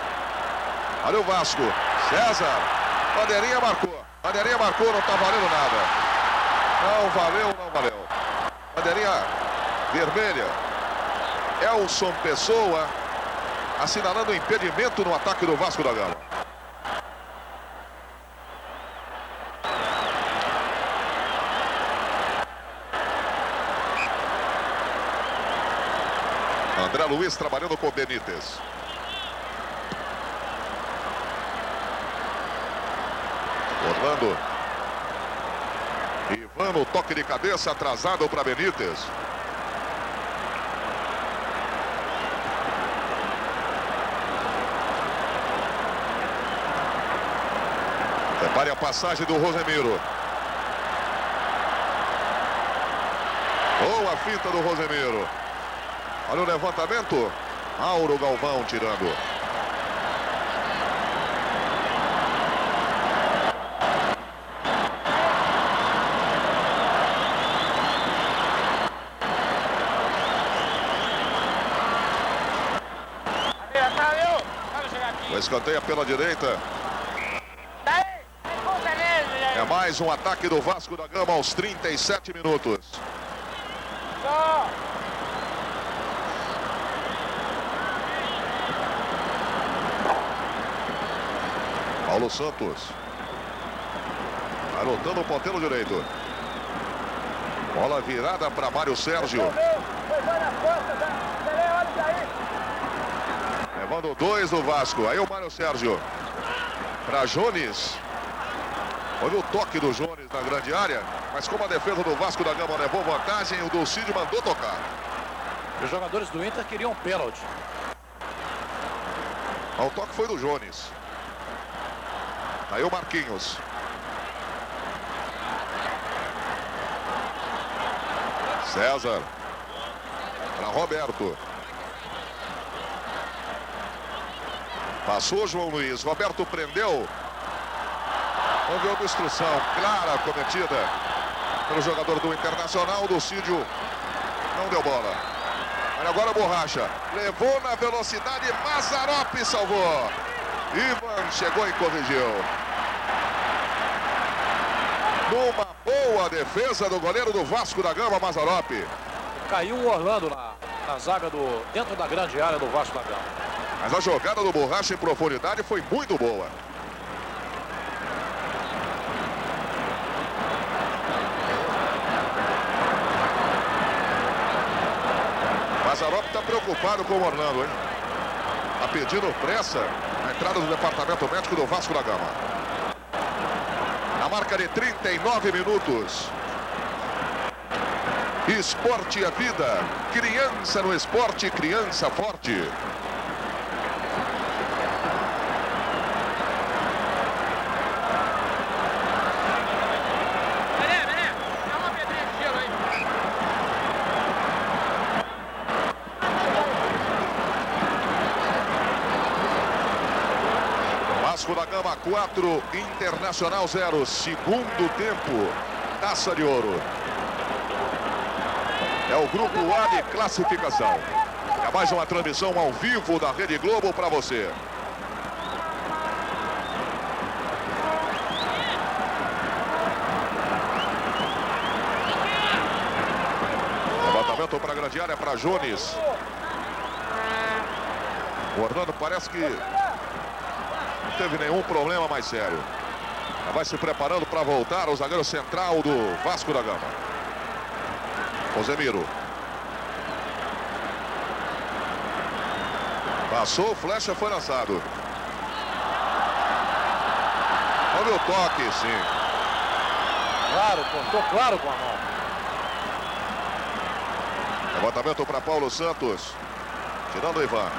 Olha o Vasco. César. Bandeirinha marcou. Bandeirinha marcou, não está valendo nada. Não valeu, não valeu. Bandeirinha vermelha. Elson Pessoa assinalando impedimento no ataque do Vasco da Gama. André Luiz trabalhando com Benítez. Orlando. Ivan no toque de cabeça atrasado para Benítez. Repare a passagem do Rosemiro. Boa finta do Rosemiro. Olha o levantamento. Mauro Galvão tirando. O escanteio pela direita. É mais um ataque do Vasco da Gama aos 37 minutos. Paulo Santos. Anotando o ponteiro direito. Bola virada para Mário Sérgio. Levando 2 do Vasco. Aí o Mário Sérgio. Para Jones. Olha o toque do Jones na grande área. Mas como a defesa do Vasco da Gama levou vantagem, o Dulcídio mandou tocar. Os jogadores do Inter queriam um pênalti. O toque foi do Jones. Aí o Marquinhos. César. Para Roberto. Passou João Luiz. Roberto prendeu. Houve obstrução clara cometida pelo jogador do Internacional. O Lucídio não deu bola. Olha agora o Borracha. Levou na velocidade, Mazzaropi salvou. Ivan chegou e corrigiu. Numa boa defesa do goleiro do Vasco da Gama, Mazzaropi. Caiu o Orlando na zaga dentro da grande área do Vasco da Gama. Mas a jogada do Borracha em profundidade foi muito boa. Mazzaropi está preocupado com o Orlando, hein? Está pedindo pressa na entrada do departamento médico do Vasco da Gama. Na marca de 39 minutos. Esporte é vida. Criança no esporte, criança forte. Vasco da Gama 4, Internacional 0, segundo tempo, Taça de Ouro. É o grupo A de classificação. É mais uma transmissão ao vivo da Rede Globo para você. Levantamento para a grande área para Jones. O Orlando parece que não teve nenhum problema mais sério. Já vai se preparando para voltar o zagueiro central do Vasco da Gama. Rosemiro. Passou, flecha foi lançado. Olha o toque, sim. Claro, cortou claro com a mão. Levantamento para Paulo Santos. Tirando o Ivan.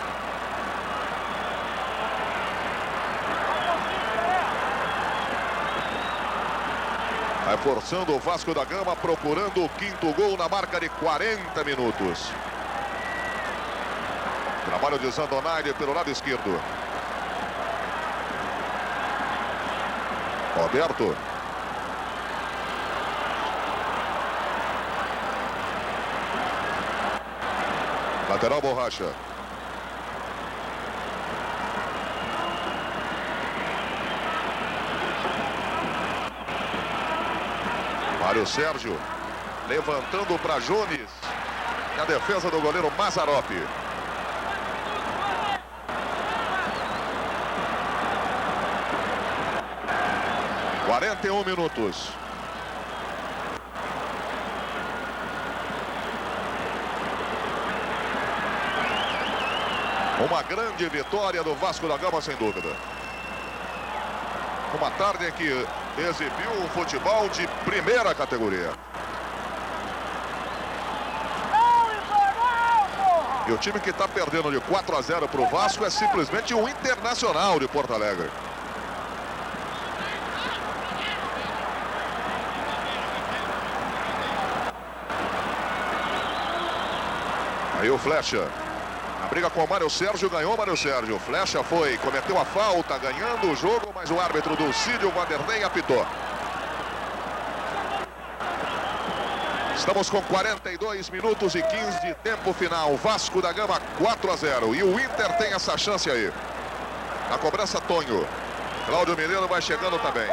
Vai forçando o Vasco da Gama, procurando o quinto gol na marca de 40 minutos. Trabalho de Zandonaide pelo lado esquerdo. Roberto. Lateral Borracha. Mário Sérgio levantando para Jones. E a defesa do goleiro Mazzaropi. – 41 minutos. Uma grande vitória do Vasco da Gama, sem dúvida. Uma tarde em que exibiu um futebol de primeira categoria. E o time que está perdendo de 4-0 para o Vasco é simplesmente um Internacional de Porto Alegre. Aí o Flecha. A briga com o Mário Sérgio, ganhou o Mário Sérgio. Flecha foi, cometeu a falta, ganhando o jogo, mas o árbitro do Cídio Vanderlei apitou. Estamos com 42 minutos e 15 de tempo final. Vasco da Gama 4-0. E o Inter tem essa chance aí. Na cobrança, Tonho. Cláudio Mineiro vai chegando também.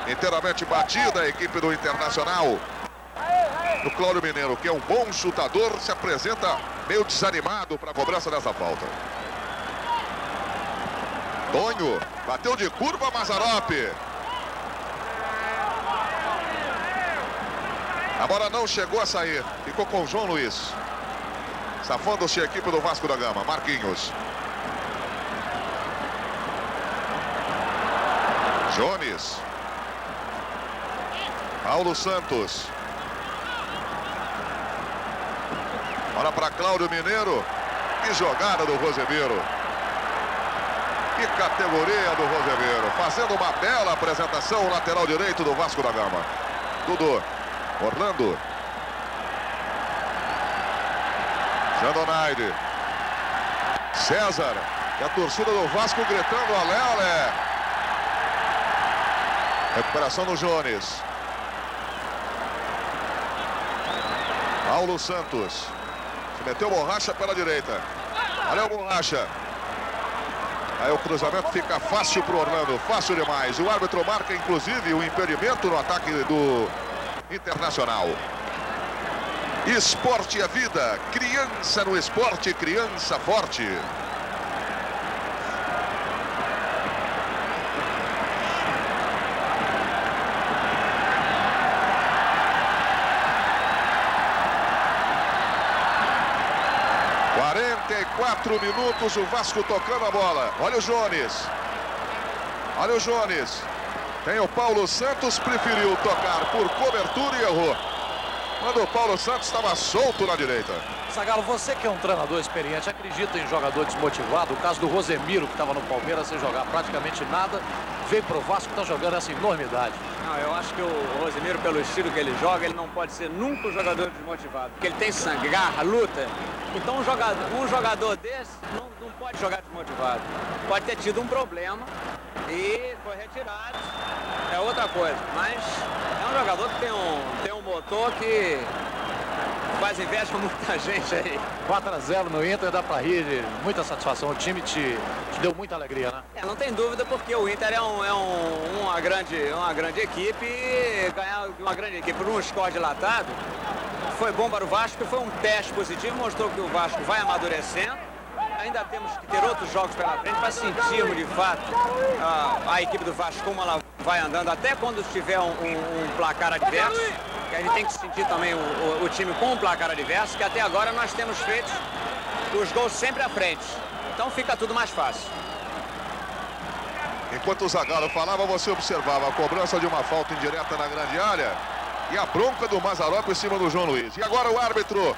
Inteiramente batida a equipe do Internacional. O Cláudio Mineiro, que é um bom chutador, se apresenta meio desanimado para a cobrança dessa falta. Tonho, bateu de curva, Mazzaropi. A bola não chegou a sair, ficou com o João Luiz. Safando-se a equipe do Vasco da Gama, Marquinhos. Jones. Paulo Santos. Olha para Cláudio Mineiro. Que jogada do Rosemiro. Que categoria do Rosemiro. Fazendo uma bela apresentação, lateral direito do Vasco da Gama. Dudu. Orlando. Zandonaide. César. E a torcida do Vasco gritando olé, olé. Recuperação do Jones. Paulo Santos. Se meteu Borracha pela direita. Valeu, Borracha. Aí o cruzamento fica fácil para o Orlando. Fácil demais. O árbitro marca, inclusive, o impedimento no ataque do Internacional. Esporte é vida. Criança no esporte, criança forte. Quatro minutos, o Vasco tocando a bola. Olha o Jones. Olha o Jones. Tem o Paulo Santos, preferiu tocar por cobertura e errou. Quando o Paulo Santos estava solto na direita. Zagallo, você que é um treinador experiente, acredita em jogador desmotivado? O caso do Rosemiro, que estava no Palmeiras sem jogar praticamente nada, veio pro Vasco e está jogando essa enormidade. Não, eu acho que o Rosemiro, pelo estilo que ele joga, ele não pode ser nunca um jogador desmotivado. Porque ele tem sangue, garra, luta. Então um jogador desse não pode jogar desmotivado. Pode ter tido um problema e foi retirado. É outra coisa. Mas é um jogador que tem um motor que faz inveja a muita gente aí. 4-0 no Inter, dá pra rir de muita satisfação. O time te deu muita alegria, né? Não tem dúvida, porque o Inter é uma grande equipe e ganhar uma grande equipe por um score dilatado foi bom para o Vasco, foi um teste positivo, mostrou que o Vasco vai amadurecendo. Ainda temos que ter outros jogos pela frente para sentirmos de fato a equipe do Vasco como ela vai andando, até quando tiver um placar adverso, que a gente tem que sentir também o time com um placar adverso, que até agora nós temos feito os gols sempre à frente. Então fica tudo mais fácil. Enquanto o Zagallo falava, você observava a cobrança de uma falta indireta na grande área e a bronca do Mazzaropi em cima do João Luiz. E agora o árbitro